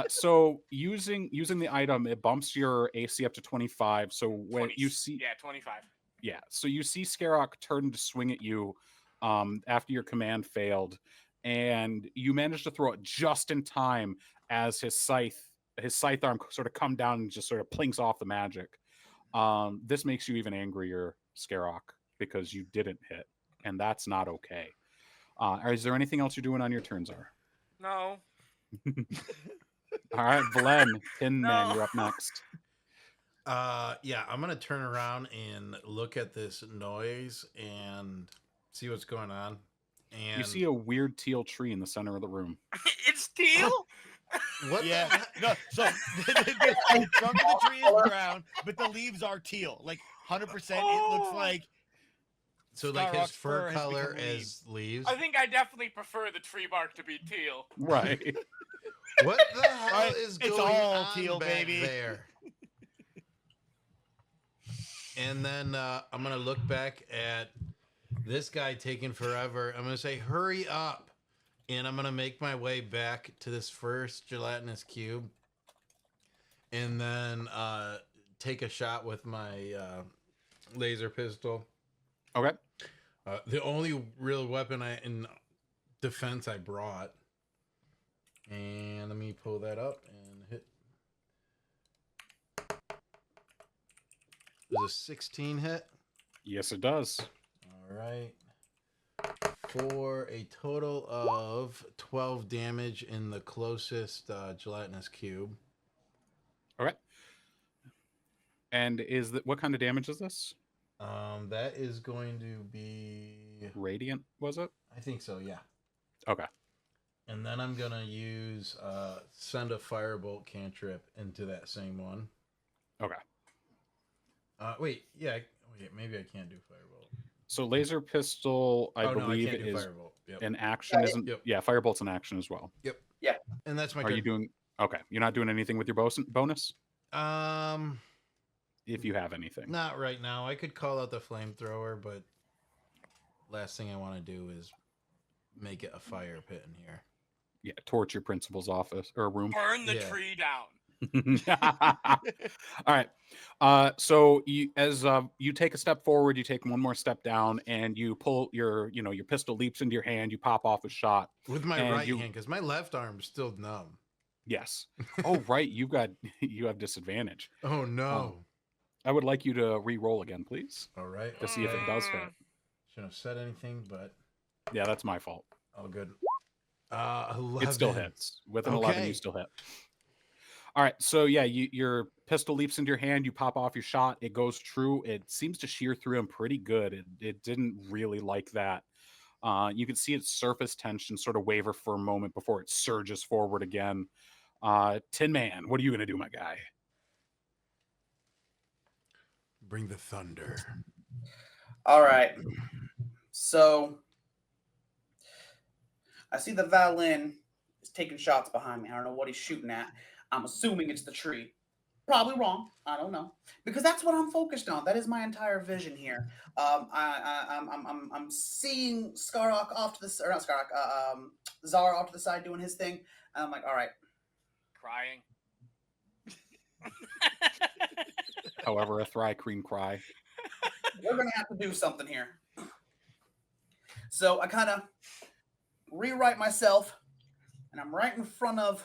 So using the item, it bumps your AC up to 25. So when 20, you see 25. Yeah. So you see Skarok turn to swing at you after your command failed, and you manage to throw it just in time as his scythe arm sort of come down and just sort of plinks off the magic. This makes you even angrier, Skarok, because you didn't hit, and that's not okay. Is there anything else you're doing on your turn, Szar? No. All right, Valen, Tinman, No. you're up next. Yeah, I'm gonna turn around and look at this noise and see what's going on. And You see a weird teal tree in the center of the room. It's teal. what? Yeah. The heck? No. So the trunk of the tree is brown, but the leaves are teal. Like 100%. It looks like So like his Skarok's fur has color become leaves. as leaves. I think I definitely prefer the tree bark to be teal. Right. What the hell Right, is it's going all on teal, back baby. there? And then I'm gonna look back at this guy taking forever. I'm gonna say, "Hurry up!" And I'm gonna make my way back to this first gelatinous cube, and then take a shot with my laser pistol. Okay. The only real weapon in defense I brought. And let me pull that up and hit. Does a 16 hit? Yes, it does. All right. For a total of 12 damage in the closest gelatinous cube. Okay. And what kind of damage is this? That is going to be Radiant, was it? I think so, yeah. Okay. And then I'm gonna use send a firebolt cantrip into that same one. Okay. Wait, maybe I can't do firebolt. So laser pistol, I believe, I can't do is firebolt. Yep. an action, Yeah, isn't? yep. Yeah, firebolt's an action as well. Yep. Yeah. And that's my Are you doing? Okay, you're not doing anything with your bonus, if you have anything. Not right now. I could call out the flamethrower, but last thing I want to do is make it a fire pit in here. Yeah, torch your principal's office or room. Burn the Yeah. tree down. All right. So you take a step forward, you take one more step down, and you pull your pistol leaps into your hand. You pop off a shot With my And right you- hand, because my left arm's still numb. Yes. Oh, right. You have disadvantage. Oh, no. I would like you to re-roll again, please, All right. to see if it does hit. Shouldn't have said anything, but Yeah, that's my fault. all good. 11. It still hits. With an 11, you Okay. still hit. All right. So yeah, your pistol leaps into your hand. You pop off your shot. It goes true. It seems to shear through him pretty good. It didn't really like that. You can see its surface tension sort of waver for a moment before it surges forward again. Tinman, what are you going to do, my guy? Bring the thunder. All right. So I see the Valen is taking shots behind me. I don't know what he's shooting at. I'm assuming it's the tree. Probably wrong. I don't know, because that's what I'm focused on. That is my entire vision here. I'm seeing Skarok off to the, or not Skarok, Szar off to the side doing his thing, and I'm like, all right. Crying. However, a Thry-Cream cry. We're gonna have to do something here. So I kind of rewrite myself, and I'm right in front of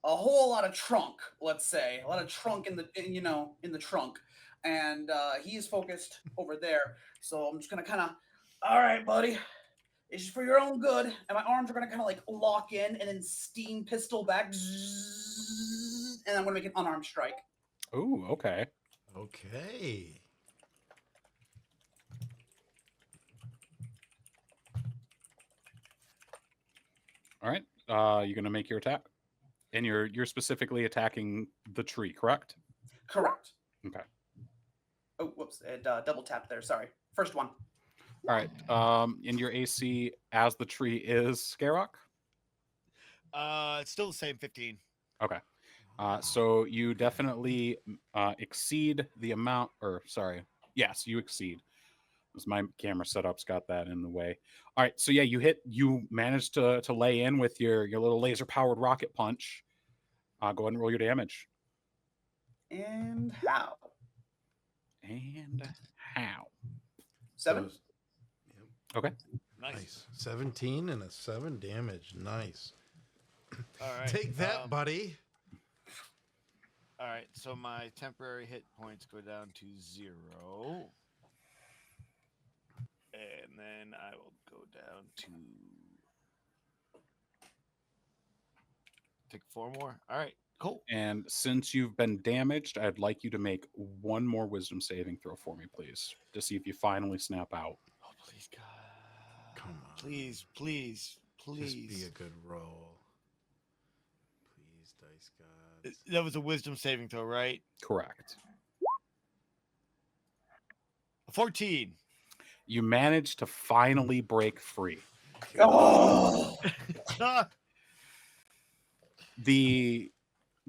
a whole lot of trunk. Let's say a lot of trunk in the trunk, and he is focused over there. So I'm just gonna kind of, all right, buddy, it's just for your own good. And my arms are gonna kind of like lock in, and then steam pistol back, and I'm gonna make an unarmed strike. Ooh, okay. Okay. All right. You're going to make your attack, and you're specifically attacking the tree, correct? Correct. Okay. Oh, whoops! Double tap there. Sorry. First one. All right. And your AC as the tree is Skarok? It's still the same 15. Okay. So you definitely exceed the amount, or sorry, yes, you exceed. Because my camera setup's got that in the way. All right, so yeah, you managed to lay in with your little laser powered rocket punch. Go ahead and roll your damage. And how? And how? 7. So, Okay. nice. 17 and a 7 damage. Nice. All right. Take that, buddy. All right. So my temporary hit points go down to 0. And then I will go down to take 4 more. All right. Cool. And since you've been damaged, I'd like you to make one more wisdom saving throw for me, please, to see if you finally snap out. Oh, please, God. Come on. Please, please, Just be please. a good roll. Please, dice gods. That was a wisdom saving throw, right? Correct. 14. You managed to finally break free. Oh, The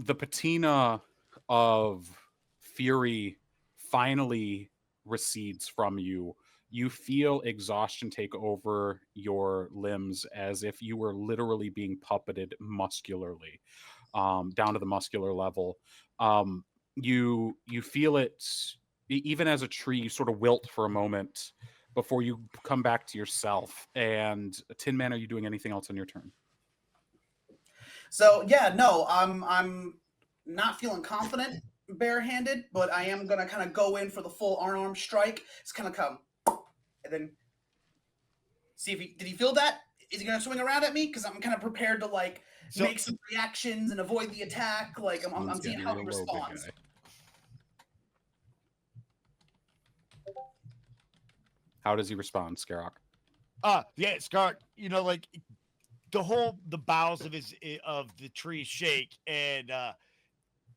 patina of fury finally recedes from you. You feel exhaustion take over your limbs as if you were literally being puppeted muscularly, down to the muscular level. You feel it even as a tree. You sort of wilt for a moment before you come back to yourself. And Tinman, are you doing anything else on your turn? so yeah, no, I'm not feeling confident barehanded, but I am gonna kind of go in for the full arm strike. It's kind of come, and then see if did he feel that? Is he gonna swing around at me? Because I'm kind of prepared to like So- make some reactions and avoid the attack. Like I'm Someone's seeing getting how he real low, big responds. guy. How does he respond, Skarok? Yeah, Skark, like the boughs of the tree shake, and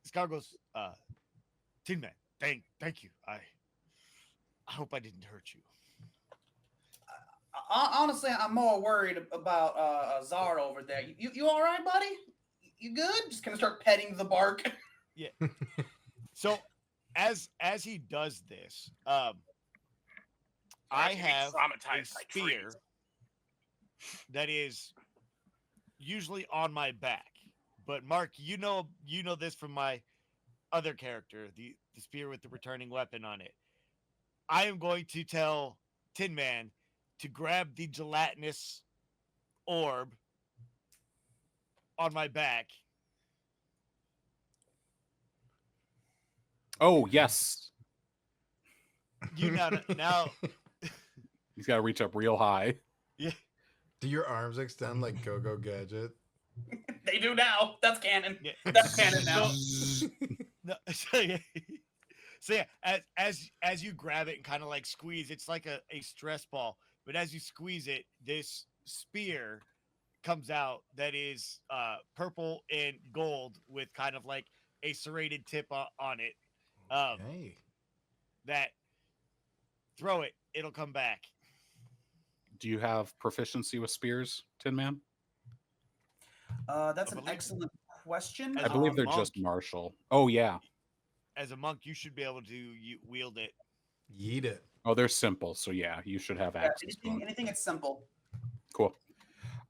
Skark goes, Tinman, thank you. I hope I didn't hurt you. Honestly, I'm more worried about Szar over there. You all right, buddy? You good? Just kind of start petting the bark. Yeah. So as he does this, I have a traumatized by spear trees. that is usually on my back. But Mark, you know this from my other character, the spear with the returning weapon on it. I am going to tell Tinman to grab the gelatinous orb on my back. Oh, yes. You now He's got to reach up real high. yeah. Do your arms extend like Go-Go Gadget? They do now. That's canon. Yeah. That's canon now. No, so yeah, as you grab it and kind of like squeeze, it's like a stress ball. But as you squeeze it, this spear comes out that is purple and gold with kind of like a serrated tip on it. Hey. That throw it, it'll come back. Do you have proficiency with spears, Tin Man? That's I an believe- excellent question. I believe they're monk. just martial. Oh, yeah. As a monk, you should be able to wield it. Yeet it. Oh, they're simple. So, yeah, you should have access to them. Anything that's simple. Cool.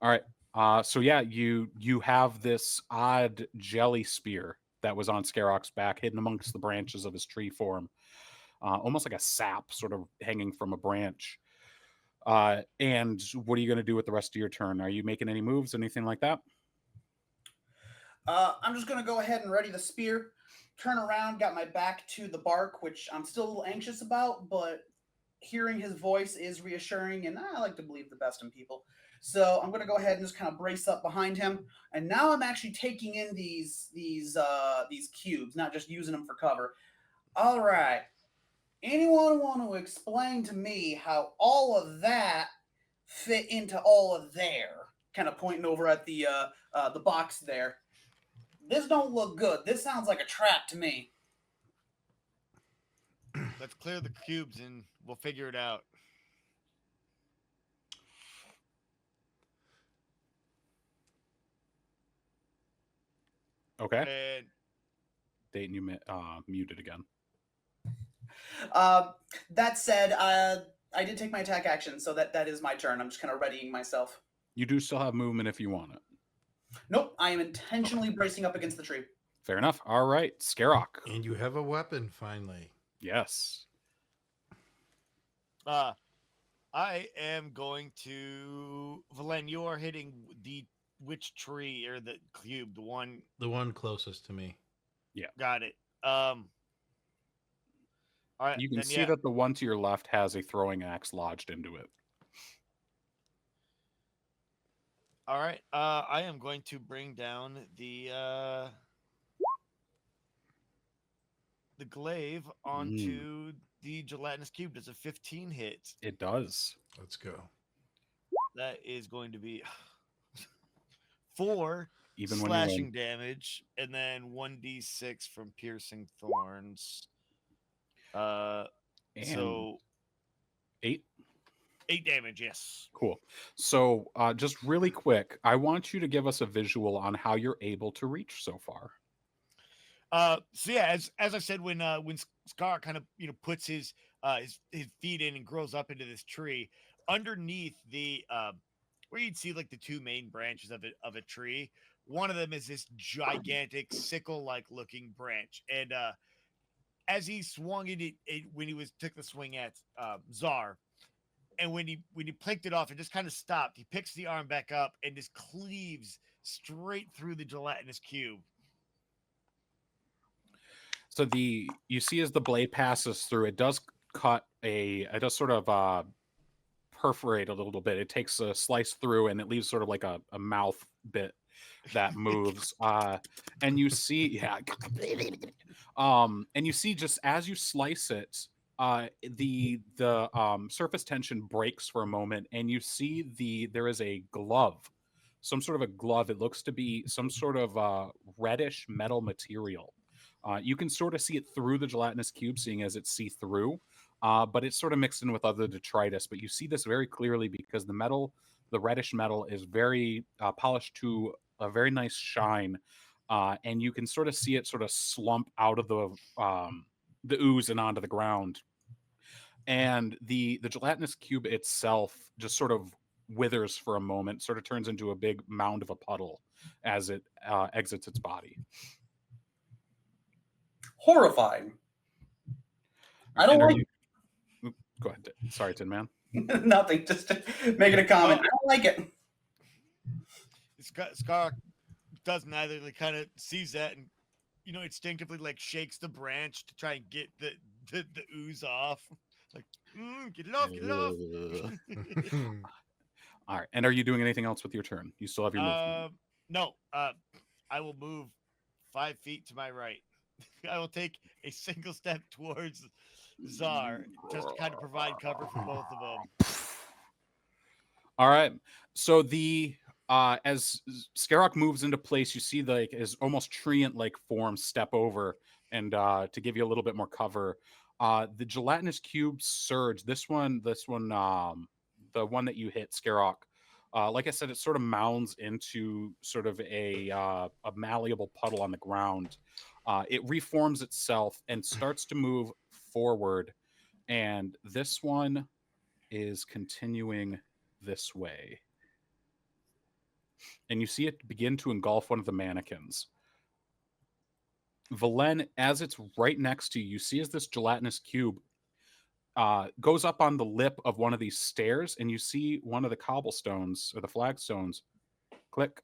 All right. So, yeah, you have this odd jelly spear that was on Skarok's back, hidden amongst the branches of his tree form. Almost like a sap sort of hanging from a branch. And what are you going to do with the rest of your turn? Are you making any moves, anything like that? I'm just gonna go ahead and ready the spear. Turn around, got my back to the bark, which I'm still a little anxious about, but hearing his voice is reassuring, and I like to believe the best in people. So I'm gonna go ahead and just kind of brace up behind him. And now I'm actually taking in these cubes, not just using them for cover. All right. Anyone want to explain to me how all of that fit into all of there? Kind of pointing over at the box there. This don't look good. This sounds like a trap to me. Let's clear the cubes and we'll figure it out. Okay. And Dayton, you muted again. That said, I did take my attack action, so that is my turn. I'm just kind of readying myself. You do still have movement if you want it. Nope, I am intentionally bracing up against the tree. Fair enough. All right. Skarok. And you have a weapon finally. Yes. I am going to Valen. You are hitting which tree or the cube? The one closest to me. Got it. All right. You can then, see yeah. that the one to your left has a throwing axe lodged into it. All right. I am going to bring down the glaive onto the gelatinous cube. Does a 15 hit? It does. Let's go. That is going to be 4 Even when slashing damage, and then 1d6 from piercing thorns. and So 8. 8 damage, yes. Cool. So just really quick, I want you to give us a visual on how you're able to reach so far. So yeah, as I said, when Scar kind of puts his feet in and grows up into this tree, underneath the where you'd see like the 2 main branches of a tree, one of them is this gigantic sickle-like looking branch, and as he swung it when he took the swing at Szar, and when he plinked it off, it just kind of stopped. He picks the arm back up and just cleaves straight through the gelatinous cube. So you see as the blade passes through, it does sort of perforate a little bit. It takes a slice through and it leaves sort of like a mouth bit that moves. And you see, and you see just as you slice it, the surface tension breaks for a moment, and you see there is a glove, some sort of a glove. It looks to be some sort of reddish metal material. You can sort of see it through the gelatinous cube, seeing as it's see-through, but it's sort of mixed in with other detritus. But you see this very clearly because the reddish metal, is very polished to a very nice shine, and you can sort of see it sort of slump out of the ooze and onto the ground. And the gelatinous cube itself just sort of withers for a moment, sort of turns into a big mound of a puddle as it exits its body. Horrifying. I don't like it. Go ahead. Sorry, Tin Man. Nothing. Just making a comment. I don't like it. Skarok does neither. He kind of sees that and instinctively like shakes the branch to try and get the ooze off. Like, get it off, get it off. All right. And are you doing anything else with your turn? You still have your movement. No. I will move 5 feet to my right. I will take a single step towards Szar just to kind of provide cover for both of them. All right. So as Skarok moves into place, you see his almost treant-like form step over and to give you a little bit more cover. The gelatinous cube surge. This one, the one that you hit, Skarok. Like I said, it sort of mounds into sort of a malleable puddle on the ground. It reforms itself and starts to move forward. And this one is continuing this way. And you see it begin to engulf one of the mannequins. Valen, as it's right next to you, you see as this gelatinous cube goes up on the lip of one of these stairs, and you see one of the cobblestones or the flagstones click.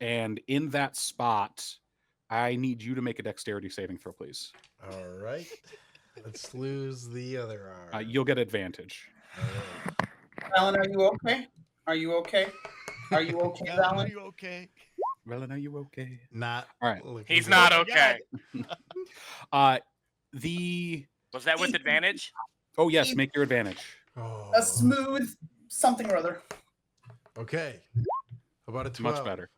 And in that spot, I need you to make a dexterity saving throw, please. All right. Let's lose the other arm. You'll get advantage. Valen, are you okay? Are you okay? Are you okay, Valen? Are you okay? Valen, are you okay? Not. All right. He's not okay. Was that with advantage? Oh, yes. Make your advantage. Oh. A smooth something or other. Okay. How about a 12? Much better.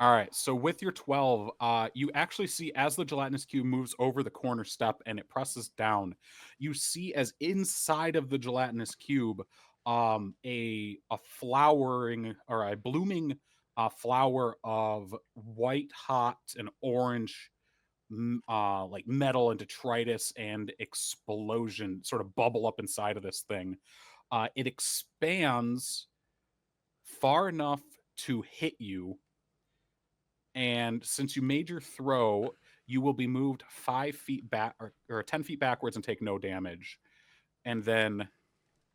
All right. So with your 12, you actually see as the gelatinous cube moves over the corner step and it presses down, you see as inside of the gelatinous cube, a flowering or a blooming flower of white hot and orange like metal and detritus and explosion sort of bubble up inside of this thing. It expands far enough to hit you, and since you made your throw, you will be moved 5 feet back or 10 feet backwards and take no damage. And then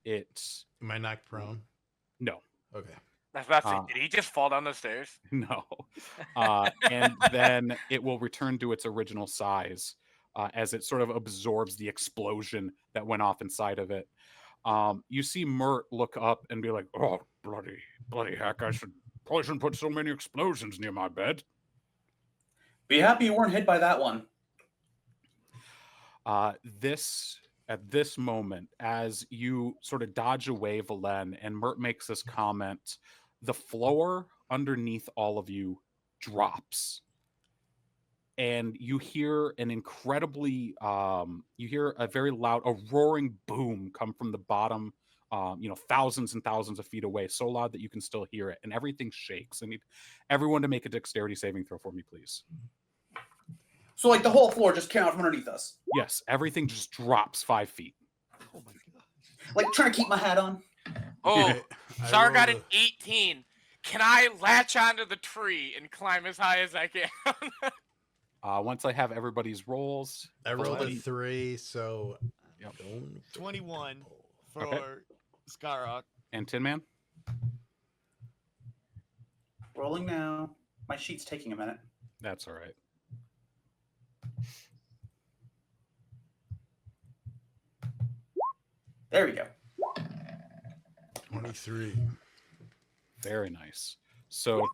it's... Am I knocked prone? No. Okay. I was about to say, did he just fall down the stairs? No. And then it will return to its original size as it sort of absorbs the explosion that went off inside of it. You see Mert look up and be like, oh, bloody heck, I probably shouldn't put so many explosions near my bed. Be happy you weren't hit by that one. This at this moment, as you sort of dodge away, Valen, and Mert makes this comment, the floor underneath all of you drops. And you hear an incredibly, you hear a very loud, a roaring boom come from the bottom, thousands and thousands of feet away, so loud that you can still hear it, and everything shakes. I need everyone to make a dexterity saving throw for me, please. So, like, the whole floor just came out from underneath us. Yes, everything just drops 5 feet. Oh my god. Like, trying to keep my hat on. Oh, I Szar got rolled an 18. Can I latch onto the tree and climb as high as I can? Once I have everybody's rolls, I rolled a Valen- 3, so Yep. 21 for Okay. Skarok. and Tinman. Rolling now. My sheet's taking a minute. That's all right. There we go. 23. Very nice. So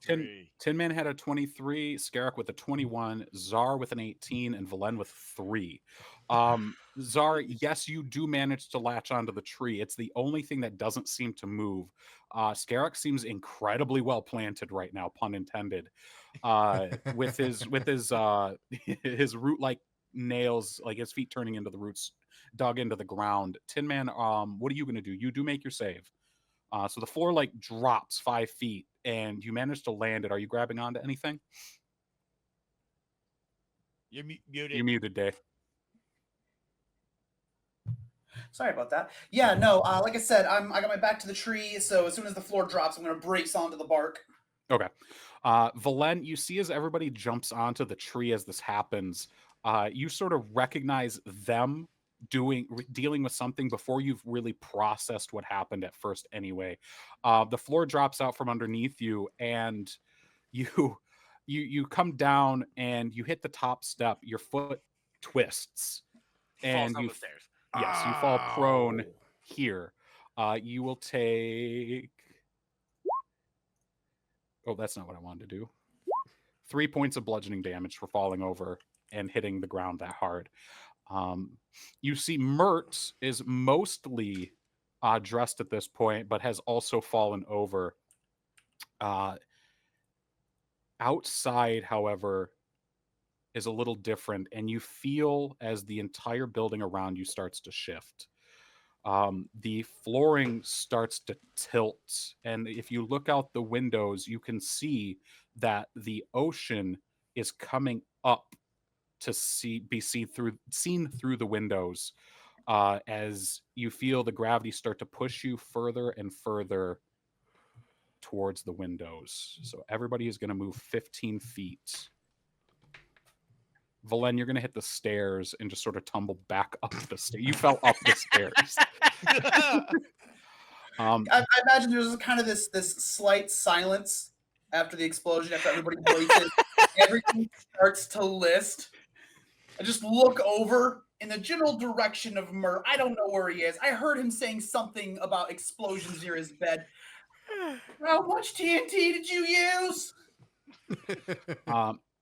Tinman had a 23, Skarok with a 21, Szar with an 18, and Valen with 3. Szar, yes, you do manage to latch onto the tree. It's the only thing that doesn't seem to move. Skarok seems incredibly well planted right now, pun intended. With his his root-like nails, like his feet turning into the roots, dug into the ground. Tinman, what are you going to do? You do make your save. So the floor like drops 5 feet, and you manage to land it. Are you grabbing onto anything? You're muted. You're muted, Dave. Sorry about that. Yeah, no, like I said, I got my back to the tree, so as soon as the floor drops, I'm going to brace onto the bark. Okay. Valen, you see as everybody jumps onto the tree as this happens, you sort of recognize them dealing with something before you've really processed what happened at first anyway. The floor drops out from underneath you, and you come down and you hit the top step. Your foot twists, Falls and down you the stairs. yes, you fall prone here. You will take... Oh, that's not what I wanted to do. 3 points of bludgeoning damage for falling over and hitting the ground that hard. You see Mert is mostly dressed at this point, but has also fallen over. Outside, however, is a little different, and you feel as the entire building around you starts to shift. The flooring starts to tilt, and if you look out the windows, you can see that the ocean is coming up to be seen through the windows, as you feel the gravity start to push you further and further towards the windows. So everybody is going to move 15 feet. Valen, you're going to hit the stairs and just sort of tumble back up the stairs. You fell up the stairs. I imagine there's kind of this slight silence after the explosion, after everybody braces. Everything starts to list. I just look over in the general direction of Mur. I don't know where he is. I heard him saying something about explosions near his bed. How much TNT did you use?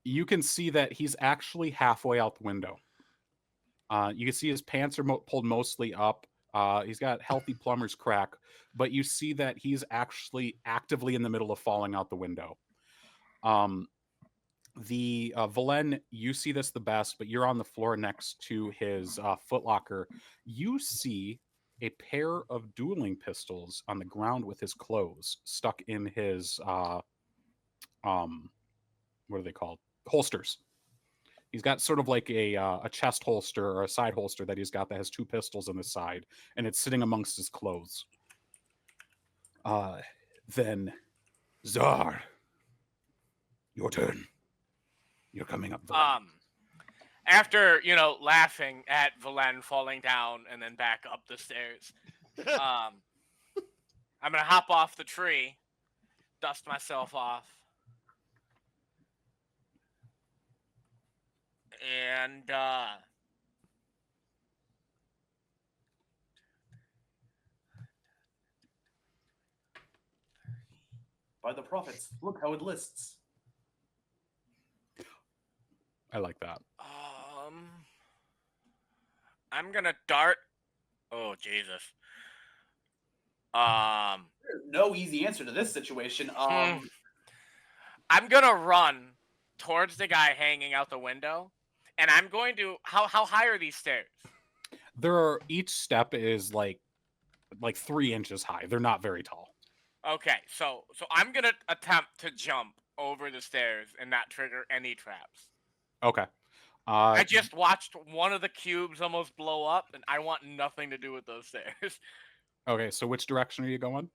You can see that he's actually halfway out the window. You can see his pants are pulled mostly up. He's got healthy plumber's crack, but you see that he's actually actively in the middle of falling out the window. Valen, you see this the best, but you're on the floor next to his footlocker. You see a pair of dueling pistols on the ground with his clothes stuck in his what are they called? Holsters. He's got sort of like a chest holster or a side holster that he's got that has 2 pistols on the side, and it's sitting amongst his clothes. Then, Szar, your turn. You're coming up. After laughing at Valen falling down and then back up the stairs, I'm gonna hop off the tree, dust myself off, and By the prophets, look how it lists. I like that. I'm gonna dart Oh Jesus. Um, There's no easy answer to this situation. I'm gonna run towards the guy hanging out the window, and I'm going to. How high are these stairs? Each step is like 3 inches high. They're not very tall. Okay, so I'm gonna attempt to jump over the stairs and not trigger any traps. Okay. I just watched one of the cubes almost blow up, and I want nothing to do with those stairs. Okay, so which direction are you going?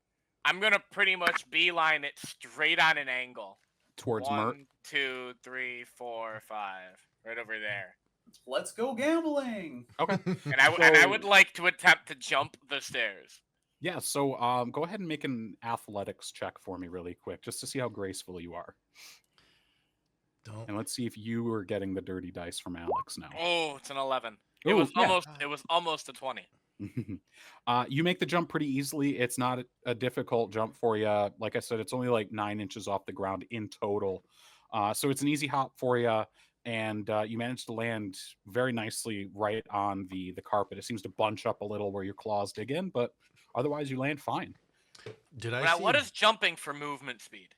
I'm gonna pretty much beeline it straight on an angle. Towards Mert? 1, 2, 3, 4, 5, right over there. Let's go gambling. Okay. And I would like to attempt to jump the stairs. Yeah, so go ahead and make an athletics check for me really quick, just to see how graceful you are. And let's see if you are getting the dirty dice from Alex now. Oh, it's an 11. Ooh, It was yeah. almost a 20. You make the jump pretty easily. It's not a difficult jump for you. Like I said, it's only like 9 inches off the ground in total. So it's an easy hop for you. And you manage to land very nicely right on the carpet. It seems to bunch up a little where your claws dig in, but otherwise you land fine. Now, what is jumping for movement speed?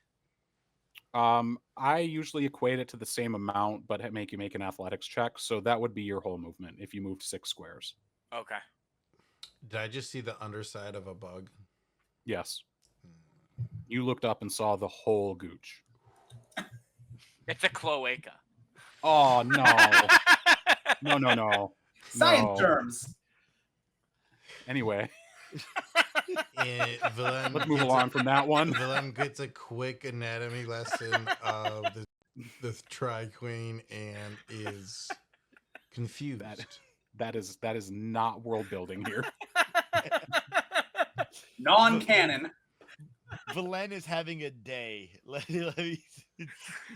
I usually equate it to the same amount, but make you make an athletics check. So that would be your whole movement if you moved 6 squares. Okay. Did I just see the underside of a bug? Yes. You looked up and saw the whole gooch. It's a cloaca. Oh, no. No. Science terms. Anyway. Valen Let's move along from that one. Valen gets a quick anatomy lesson of the tri-queen and is confused. That is not world building here. Non-canon. Valen is having a day.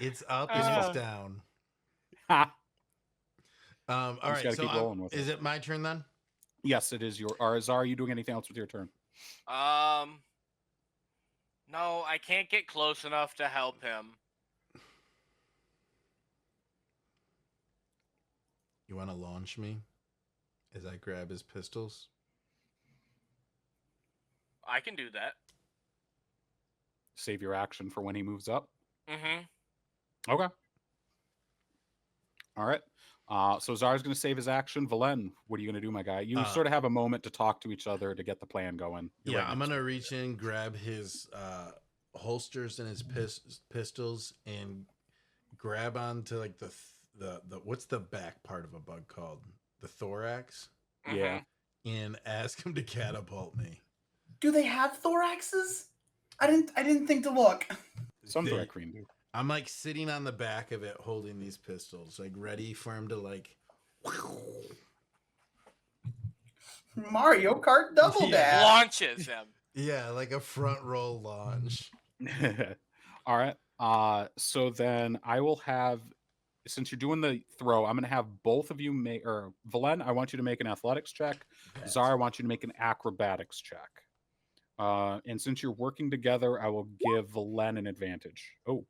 It's up and it's down. Ha! All right, gotta keep rolling with is it my turn then? Yes, it is your. Or Szar, are you doing anything else with your turn? No, I can't get close enough to help him. You want to launch me as I grab his pistols? I can do that. Save your action for when he moves up. Mm-hmm. Okay. All right. So Szar's going to save his action. Valen, what are you going to do, my guy? You sort of have a moment to talk to each other to get the plan going. You're I'm going to reach in, grab his holsters and his pistols, and grab onto like the what's the back part of a bug called? The thorax? Yeah. And ask him to catapult me. Do they have thoraxes? I didn't think to look. Some drag queen do. I'm like sitting on the back of it holding these pistols, like ready for him to like Mario Kart double dash. Launches him. Yeah, like a front row launch. All right. So then I will have, since you're doing the throw, I'm going to have both of you make, or Valen, I want you to make an athletics check. Szar, I want you to make an acrobatics check. And since you're working together, I will give Valen an advantage. Oh.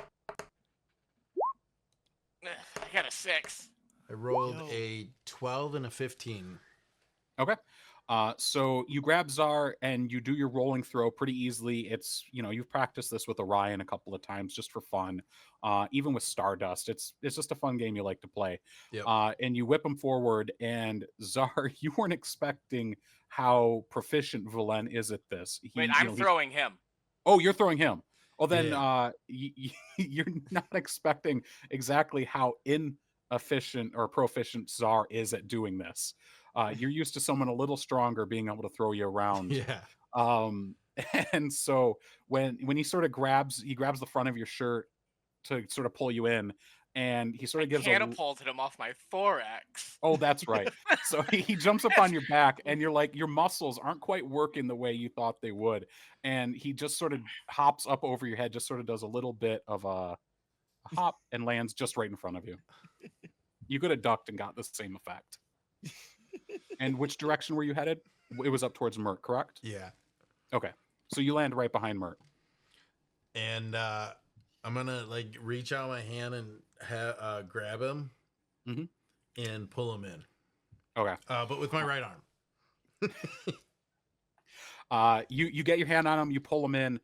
I got a 6. I rolled a 12 and a 15. Okay. So you grab Szar and you do your rolling throw pretty easily. It's, you've practiced this with Orion a couple of times just for fun. Even with Stardust, it's just a fun game you like to play. Yep. And you whip him forward, and Szar, you weren't expecting how proficient Valen is at this. Wait, I'm throwing him. Oh, you're throwing him. Well, then you're not expecting exactly how inefficient or proficient Szar is at doing this. You're used to someone a little stronger being able to throw you around. Yeah. And so when he sort of grabs the front of your shirt to sort of pull you in, and he sort of gives catapulted him off my thorax. Oh, that's right. So he jumps up on your back, and you're like, your muscles aren't quite working the way you thought they would. And he just sort of hops up over your head, just sort of does a little bit of a hop and lands just right in front of you. You could have ducked and got the same effect. And which direction were you headed? It was up towards Mert, correct? Yeah. Okay. So you land right behind Mert. And I'm going to like reach out my hand and grab him and pull him in. Okay. But with my right arm. You get your hand on him, you pull him in.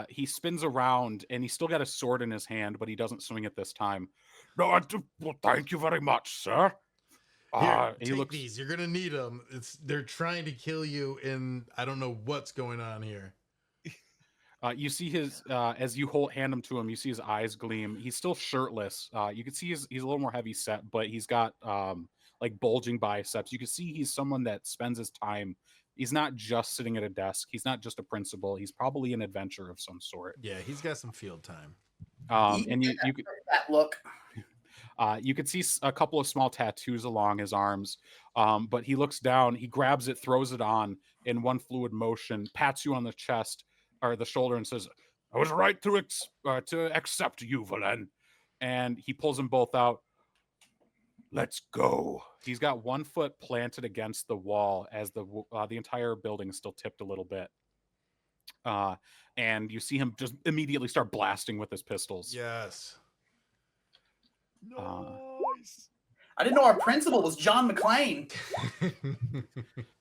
He spins around, and he's still got a sword in his hand, but he doesn't swing it this time. No, well, thank you very much, sir. Here, He take looks. these. You're gonna need them. They're trying to kill you, and I don't know what's going on here. You see his as you hand him to him. You see his eyes gleam. He's still shirtless. You can see he's a little more heavy set, but he's got like bulging biceps. You can see he's someone that spends his time. He's not just sitting at a desk. He's not just a principal. He's probably an adventurer of some sort. Yeah, he's got some field time. And you could that look. you could see a couple of small tattoos along his arms. But he looks down. He grabs it, throws it on in one fluid motion, pats you on the chest or the shoulder, and says, "I was right to accept you, Valen." And he pulls them both out. Let's go. He's got one foot planted against the wall as the entire building is still tipped a little bit. And you see him just immediately start blasting with his pistols. Yes. Nice. I didn't know our principal was John McClane.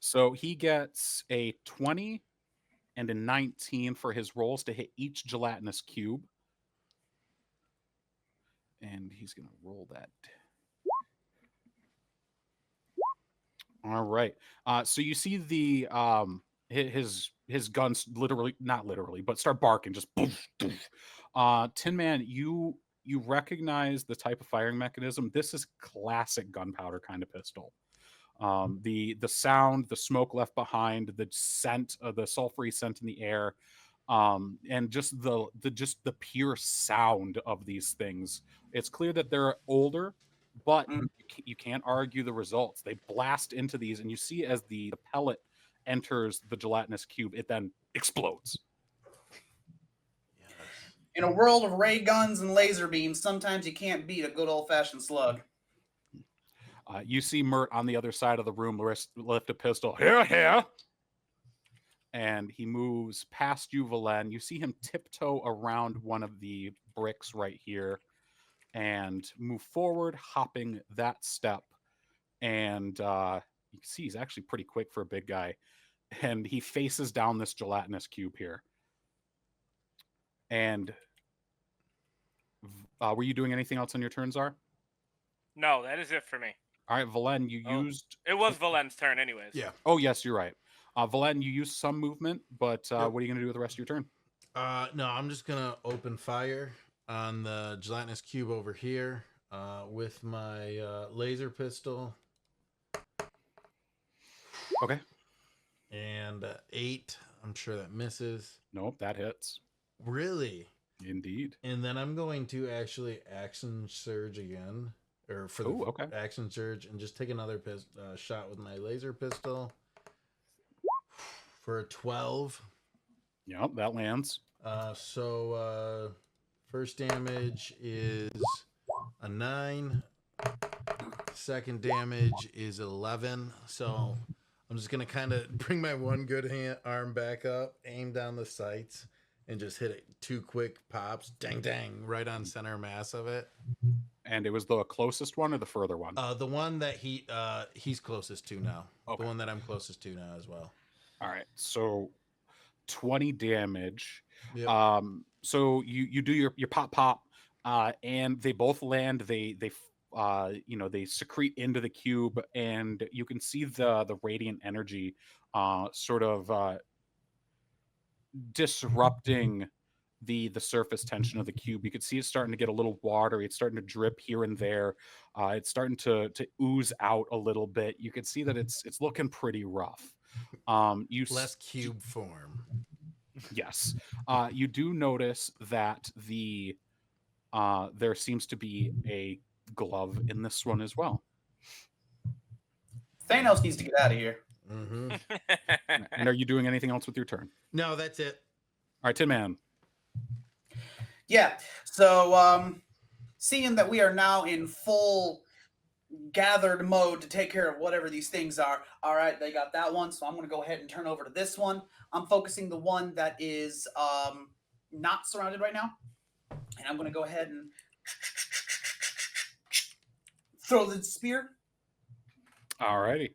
So he gets a 20 and a 19 for his rolls to hit each gelatinous cube. And he's going to roll that. All right. So you see the his guns not literally, but start barking, just poof, poof. Tinman, you recognize the type of firing mechanism. This is classic gunpowder kind of pistol. The sound, the smoke left behind, the scent, the sulfury scent in the air, and just the pure sound of these things. It's clear that they're older, but you can't argue the results. They blast into these, and you see as the pellet enters the gelatinous cube, it then explodes. In a world of ray guns and laser beams, sometimes you can't beat a good old-fashioned slug. You see Mert on the other side of the room lift a pistol. Here. And he moves past you, Valen. You see him tiptoe around one of the bricks right here and move forward, hopping that step. And you can see he's actually pretty quick for a big guy. And he faces down this gelatinous cube here. And were you doing anything else on your turn, Szar? No, that is it for me. All right, Valen, you used... It was Valen's turn anyways. Yeah. Oh, yes, you're right. Valen, you used some movement, but Yep. what are you going to do with the rest of your turn? No, I'm just going to open fire on the gelatinous cube over here with my laser pistol. Okay. And 8. I'm sure that misses. Nope, that hits. Really? Indeed. And then I'm going to actually action surge again. Or for the action surge, and just take another shot with my laser pistol for a 12. Yep, that lands. So first damage is a 9. Second damage is 11. So I'm just gonna kind of bring my one good arm back up, aim down the sights, and just hit it 2 quick pops, dang, right on center mass of it. And it was the closest one or the further one? The one that he's closest to now. Okay. The one that I'm closest to now as well. All right, so 20 damage. Yep. So you do your pop, and they both land. They secrete into the cube, and you can see the radiant energy sort of disrupting the surface tension of the cube. You could see it starting to get a little watery. It's starting to drip here and there. It's starting to ooze out a little bit. You could see that it's looking pretty rough. Less cube form. Yes. You do notice that there seems to be a glove in this one as well. Thanos needs to get out of here. Mm-hmm. And are you doing anything else with your turn? No, that's it. All right, Tinman. Yeah. So, seeing that we are now in full gathered mode to take care of whatever these things are, all right, they got that one. So I'm going to go ahead and turn over to this one. I'm focusing the one that is not surrounded right now. And I'm going to go ahead and throw the spear. All righty.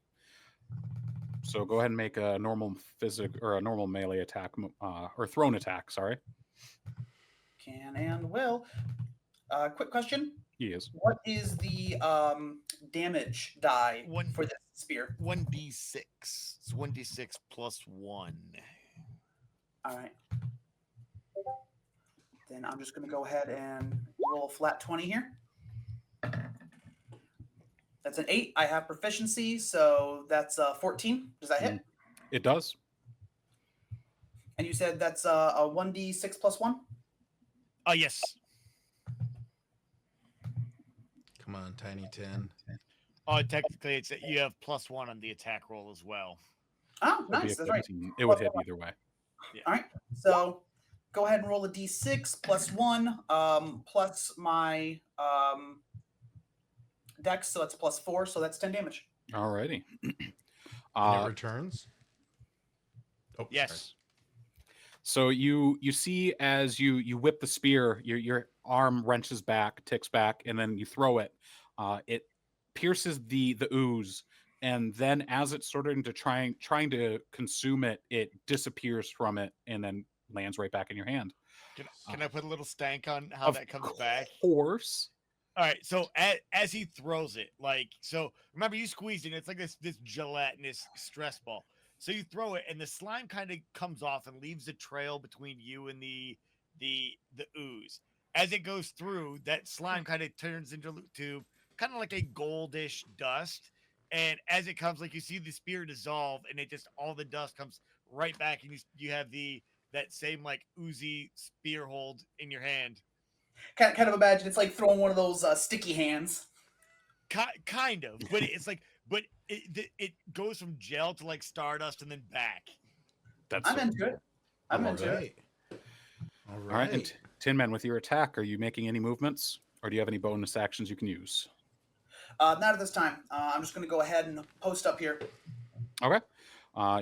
So go ahead and make a normal or a normal melee attack or thrown attack. Sorry. Can and will. Quick question. He is. What is the damage die for this spear? 1d6. It's 1d6 plus 1. All right. Then I'm just going to go ahead and roll a flat 20 here. That's an 8. I have proficiency, so that's 14. Does that hit? It does. And you said that's a 1d6 plus 1? Oh, yes. Come on, Tiny 10. Oh, technically, it's you have plus 1 on the attack roll as well. Oh, It'd be nice. a That's right. 15. It would hit either way. Yeah. All right. So go ahead and roll a d6 plus 1 plus my dex, so that's plus 4, so that's 10 damage. Alrighty. And it returns? Oh, Yes. sorry. So you see as you whip the spear, your arm wrenches back, ticks back, and then you throw it. It pierces the ooze, and then as it's sort of into trying to consume it, it disappears from it and then lands right back in your hand. Can I put a little stank on how that comes back? Of course. All right, so as he throws it, so remember you squeezed it, it's like this gelatinous stress ball. So you throw it, and the slime kind of comes off and leaves a trail between you and the ooze. As it goes through, that slime kind of turns into kind of like a goldish dust. And as it comes, like you see the spear dissolve, and it just all the dust comes right back, and you have that same like oozy spear hold in your hand. Kind of imagine it's like throwing one of those sticky hands. Kind of, but it's like, but it goes from gel to like stardust and then back. I'm into it. I'm into it. All All right. And Tinman, with your attack, are you making any movements, or do you have any bonus actions you can use? Not at this time. I'm just going to go ahead and post up here. Okay.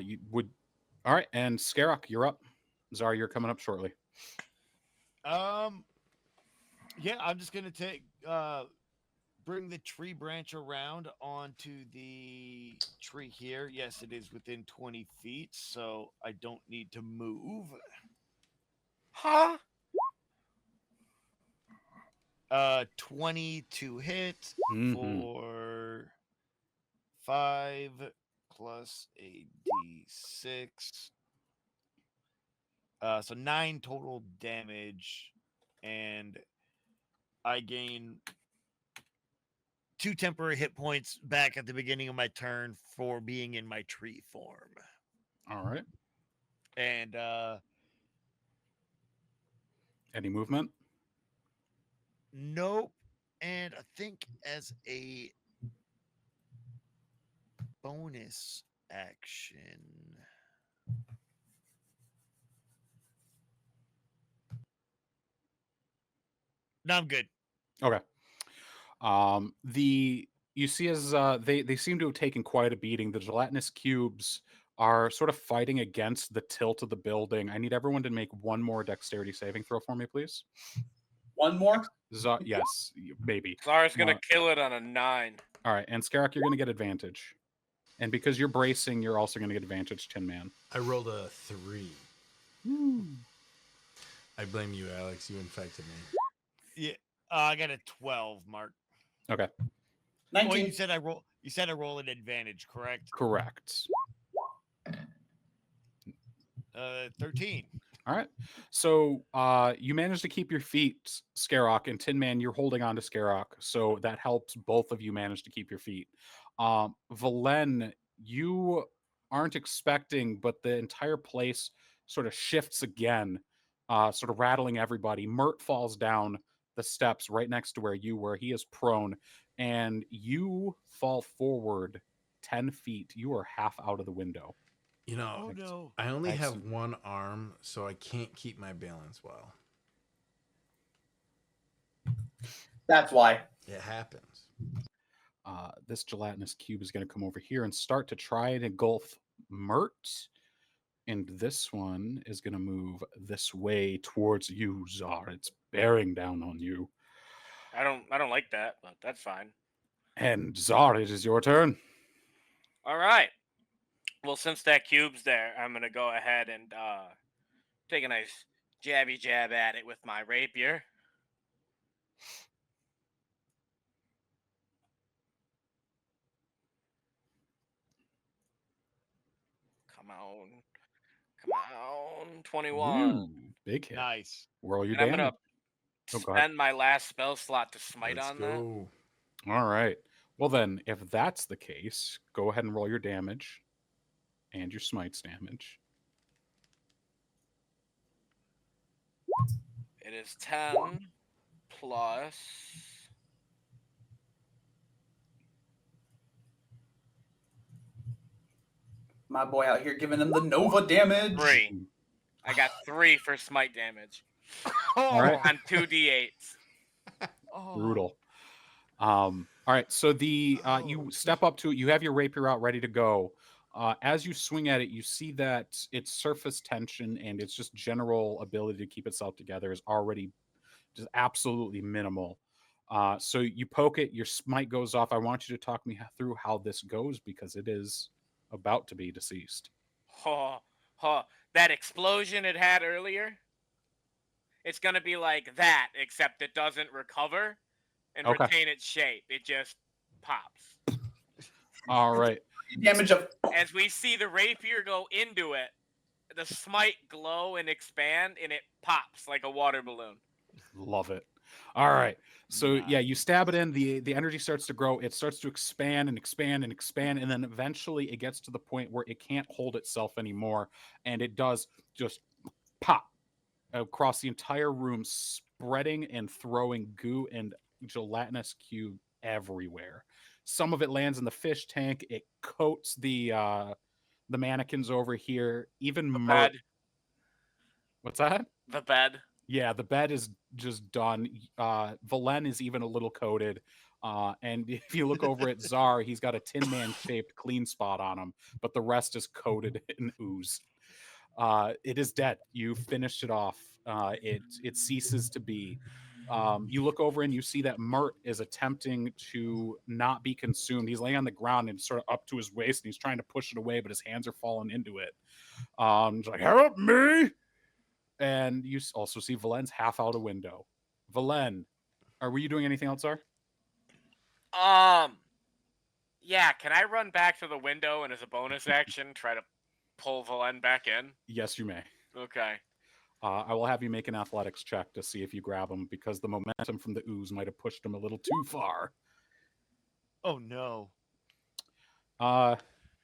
You would. All right. And Skarok, you're up. Szar, you're coming up shortly. Yeah, I'm just gonna bring the tree branch around onto the tree here. Yes, it is within 20 feet, so I don't need to move. Huh? 20 to hit Mhm. for 5 plus a d6. So 9 total damage, and I gain 2 temporary hit points back at the beginning of my turn for being in my tree form. All right. And Any movement? nope. And I think as a bonus action, no, I'm good. Okay. You see as they seem to have taken quite a beating. The gelatinous cubes are sort of fighting against the tilt of the building. I need everyone to make one more dexterity saving throw for me, please. One more? Yes, maybe. Zar's gonna kill it on a 9. All right, and Skarok, you're going to get advantage. And because you're bracing, you're also going to get advantage, Tinman. I rolled a 3. I blame you, Alex. You infected me. Yeah, I got a 12, Mark. Okay. 19. Oh, you said I roll. You said I roll an advantage, correct? Correct. 13. All right. So you managed to keep your feet, Skarok, and Tinman, you're holding on to Skarok. So that helps both of you manage to keep your feet. Valen, you aren't expecting, but the entire place sort of shifts again, sort of rattling everybody. Mert falls down the steps right next to where you were. He is prone, and you fall forward 10 feet. You are half out of the window. You know, Oh no. I only have Excellent. one arm, so I can't keep my balance well. That's why. It happens. This gelatinous cube is going to come over here and start to try and engulf Mert. And this one is going to move this way towards you, Szar. It's bearing down on you. I don't like that, but that's fine. And Szar, it is your turn. All right. Well, since that cube's there, I'm gonna go ahead and take a nice jabby jab at it with my rapier. Come on. Come on. 21. Ooh, big hit. Nice. Roll your And I'm damage. gonna Oh, go ahead. spend my last spell slot to smite Let's on that. go. All right. Well, then, if that's the case, go ahead and roll your damage and your smites damage. It is 10 plus My boy out here giving him the Nova damage. 3. I got 3 for smite damage All right. on 2d8s. Oh. Brutal. All right. So you step up to it. You have your rapier out, ready to go. As you swing at it, you see that its surface tension and its just general ability to keep itself together is already just absolutely minimal. So you poke it, your smite goes off. I want you to talk me through how this goes because it is about to be deceased. That explosion it had earlier, it's going to be like that, except it doesn't recover and Okay. retain its shape. It just pops. All right. Damage of As we see the rapier go into it, the smite glow and expand, and it pops like a water balloon. Love it. All right. So Nice. yeah, you stab it in, the energy starts to grow, it starts to expand and expand and expand, and then eventually it gets to the point where it can't hold itself anymore, and it does just pop across the entire room, spreading and throwing goo and gelatinous cube everywhere. Some of it lands in the fish tank, it coats the mannequins over here, even The bed. What's that? The bed. Yeah, the bed is just done. Valen is even a little coated. And if you look over at Szar, he's got a Tinman shaped clean spot on him, but the rest is coated in ooze. It is dead. You finished it off. It ceases to be. You look over and you see that Mert is attempting to not be consumed. He's laying on the ground and sort of up to his waist, and he's trying to push it away, but his hands are falling into it. He's like, "Help me!" And you also see Valen's half out a window. Valen, were you doing anything else, Szar? Yeah, can I run back to the window and as a bonus action try to pull Valen back in? Yes, you may. Okay. I will have you make an athletics check to see if you grab him because the momentum from the ooze might have pushed him a little too far. Oh no.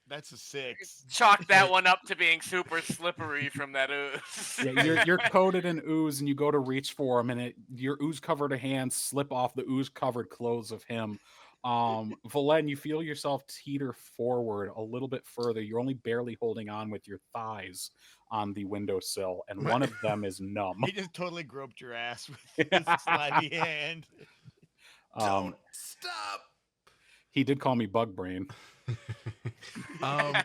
That's a 6. Chalk that one up to being super slippery from that ooze. Yeah, you're coated in ooze, and you go to reach for him, and your ooze-covered hands slip off the ooze-covered clothes of him. Valen, you feel yourself teeter forward a little bit further. You're only barely holding on with your thighs on the windowsill, and one of them is numb. He just totally groped your ass with his slimy hand. Don't stop. He did call me Bug Brain. No one's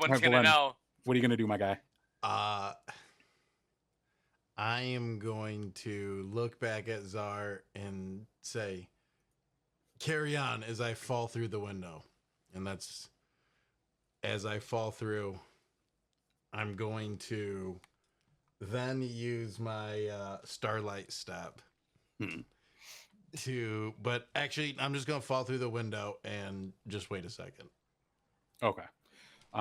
Alright, gonna Valen. know. What are you gonna do, my guy? I am going to look back at Szar and say, "Carry on," as I fall through the window. And that's as I fall through, I'm going to then use my starlight step but actually I'm just going to fall through the window and just wait a second. Okay.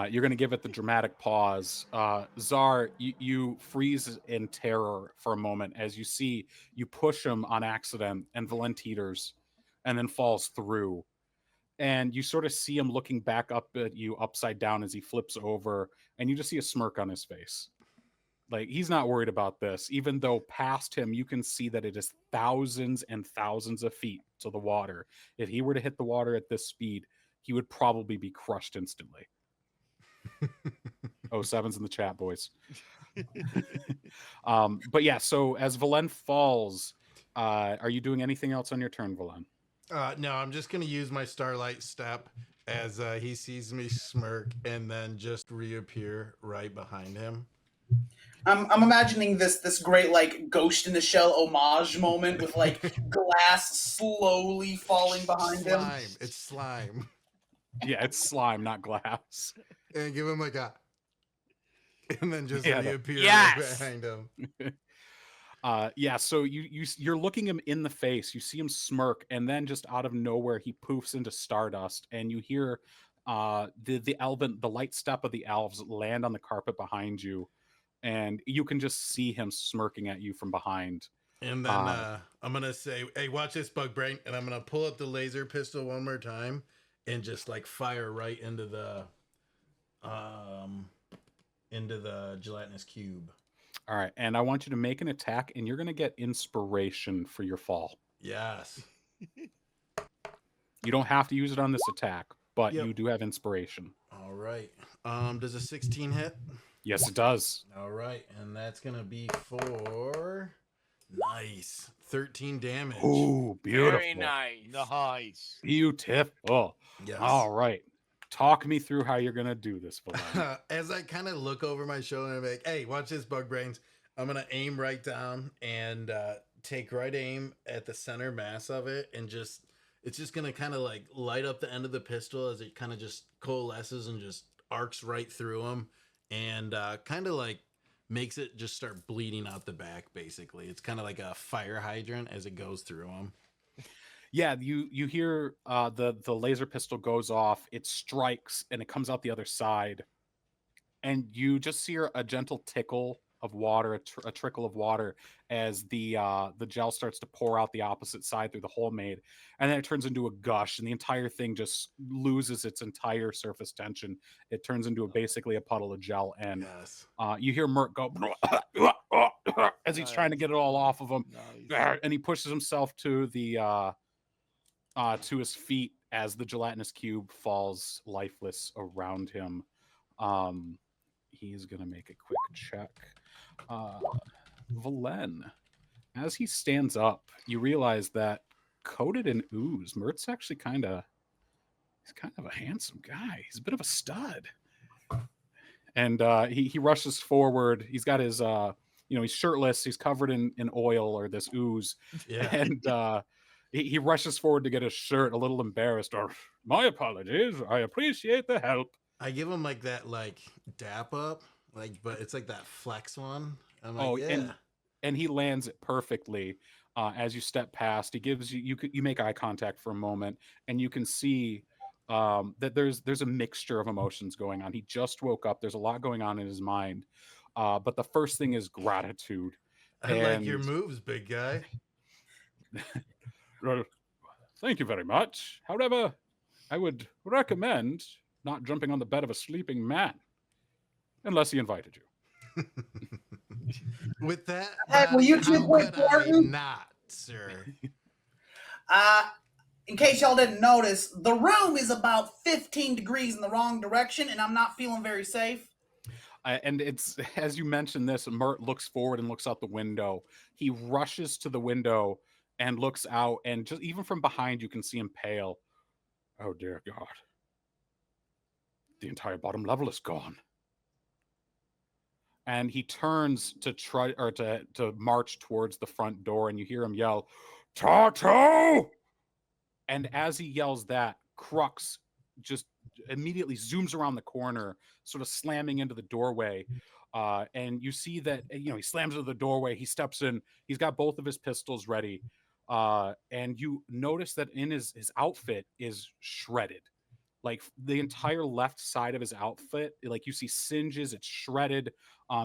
You're going to give it the dramatic pause. Szar, you freeze in terror for a moment as you see you push him on accident and Valen teeters and then falls through. And you sort of see him looking back up at you upside down as he flips over, and you just see a smirk on his face. Like, he's not worried about this, even though past him you can see that it is thousands and thousands of feet to the water. If he were to hit the water at this speed, he would probably be crushed instantly. 07's in the chat, boys. But yeah, so as Valen falls, are you doing anything else on your turn, Valen? No, I'm just going to use my starlight step as he sees me smirk and then just reappear right behind him. I'm imagining this great like Ghost in the Shell homage moment with like glass slowly falling behind him. It's slime. Yeah, it's slime, not glass. And give him like a, and then just Yeah, reappear Yes! right behind him. Yeah, so you're looking him in the face. You see him smirk, and then just out of nowhere, he poofs into stardust, and you hear the light step of the elves land on the carpet behind you, and you can just see him smirking at you from behind. And then I'm gonna say, "Hey, watch this, bug brain!" And I'm gonna pull up the laser pistol one more time, and just like fire right into the gelatinous cube. All right, and I want you to make an attack, and you're gonna get inspiration for your fall. Yes. You don't have to use it on this attack, but Yep. you do have inspiration. All right. Does a 16 hit? Yes, it does. All right, and that's gonna be for 13 damage. Ooh, beautiful. Very nice. Nice. Beautiful. Yes. All right. Talk me through how you're going to do this, Valen. As I kind of look over my shoulder and I'm like, hey, watch this, bug brains. I'm going to aim right down and take right aim at the center mass of it. And it's just going to kind of like light up the end of the pistol as it kind of just coalesces and just arcs right through him. And kind of like makes it just start bleeding out the back, basically. It's kind of like a fire hydrant as it goes through him. Yeah, you hear the laser pistol goes off, it strikes, and it comes out the other side. And you just hear a gentle tickle of water, a trickle of water, as the gel starts to pour out the opposite side through the hole made. And then it turns into a gush, and the entire thing just loses its entire surface tension. It turns into basically a puddle of gel. And Yes. you hear Mert go as he's trying to get it all off of him. Nice. And he pushes himself to the to his feet as the gelatinous cube falls lifeless around him. He's gonna make a quick check. Valen, as he stands up, you realize that coated in ooze, Mert's actually he's kind of a handsome guy. He's a bit of a stud. And he rushes forward. He's got his he's shirtless, he's covered in oil or this ooze. Yeah. And he rushes forward to get his shirt, a little embarrassed. Or, my apologies. I appreciate the help. I give him like that, like dap up, like, but it's like that flex one. I'm like, yeah. And he lands it perfectly. As you step past, he gives you make eye contact for a moment, and you can see that there's a mixture of emotions going on. He just woke up. There's a lot going on in his mind. But the first thing is gratitude. I like your moves, big guy. Thank you very much. However, I would recommend not jumping on the bed of a sleeping man, unless he invited you. With that, Will you two how quit could I flirting? not, sir? In case y'all didn't notice, the room is about 15 degrees in the wrong direction, and I'm not feeling very safe. And it's, as you mentioned this, Mert looks forward and looks out the window. He rushes to the window and looks out, and just even from behind, you can see him pale. Oh, dear God. The entire bottom level is gone. And he turns to try or to march towards the front door, and you hear him yell, "Tato!" And as he yells that, Crux just immediately zooms around the corner, sort of slamming into the doorway. And you see that, he slams into the doorway. He steps in. He's got both of his pistols ready. And you notice that in his outfit is shredded. Like the entire left side of his outfit, like you see singes, it's shredded.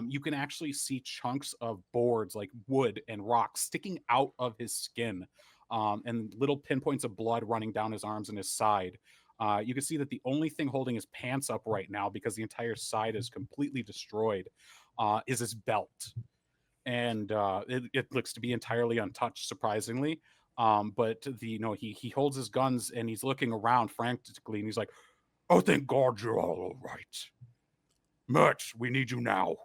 You can actually see chunks of boards, like wood and rock, sticking out of his skin, and little pinpoints of blood running down his arms and his side. You can see that the only thing holding his pants up right now, because the entire side is completely destroyed, is his belt. And it looks to be entirely untouched, surprisingly. But he holds his guns and he's looking around frantically, and he's like, "Oh, thank God you're all right. Mert, we need you now."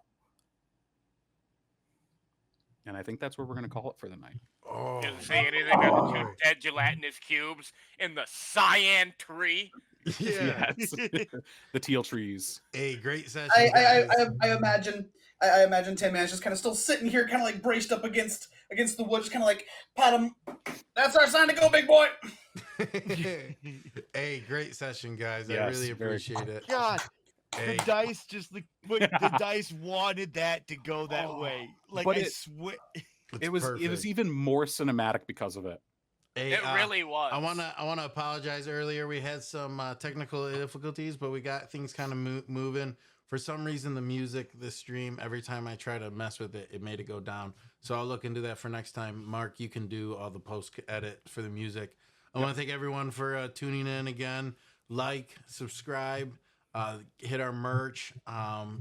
And I think that's where we're going to call it for the night. Oh, Doesn't say anything about the two dead gelatinous cubes in the cyan tree. yeah. Yes. The teal trees. A great session. I imagine Tin Man's just kind of still sitting here, kind of like braced up against the wood, just kind of like pat him. That's our sign to go, big boy. Hey, great session, guys. I Yes, really very appreciate it. God, Hey, the dice just like the dice wanted that to go that Oh, way. Like but I it- swear. it's It was perfect. even more cinematic because of it. Hey, It really was. I wanna apologize. Earlier, we had some technical difficulties, but we got things kind of moving. For some reason, the music, the stream, every time I try to mess with it, it made it go down. So I'll look into that for next time. Mark, you can do all the post edit for the music. I want to thank everyone for tuning in again. Like, subscribe, hit our merch.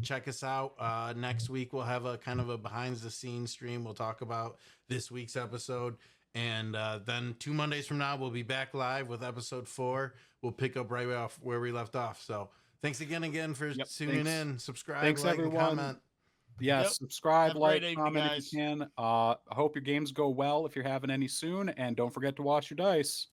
Check us out. Next week we'll have a kind of a behind the scenes stream. We'll talk about this week's episode. And then 2 Mondays from now, we'll be back live with episode 4. We'll pick up right off where we left off. So thanks again for tuning in. Subscribe, Thanks, like, everyone. and comment. Yeah, Yep. subscribe, Have a like, great evening, comment guys. if you can. I hope your games go well if you're having any soon. And don't forget to wash your dice.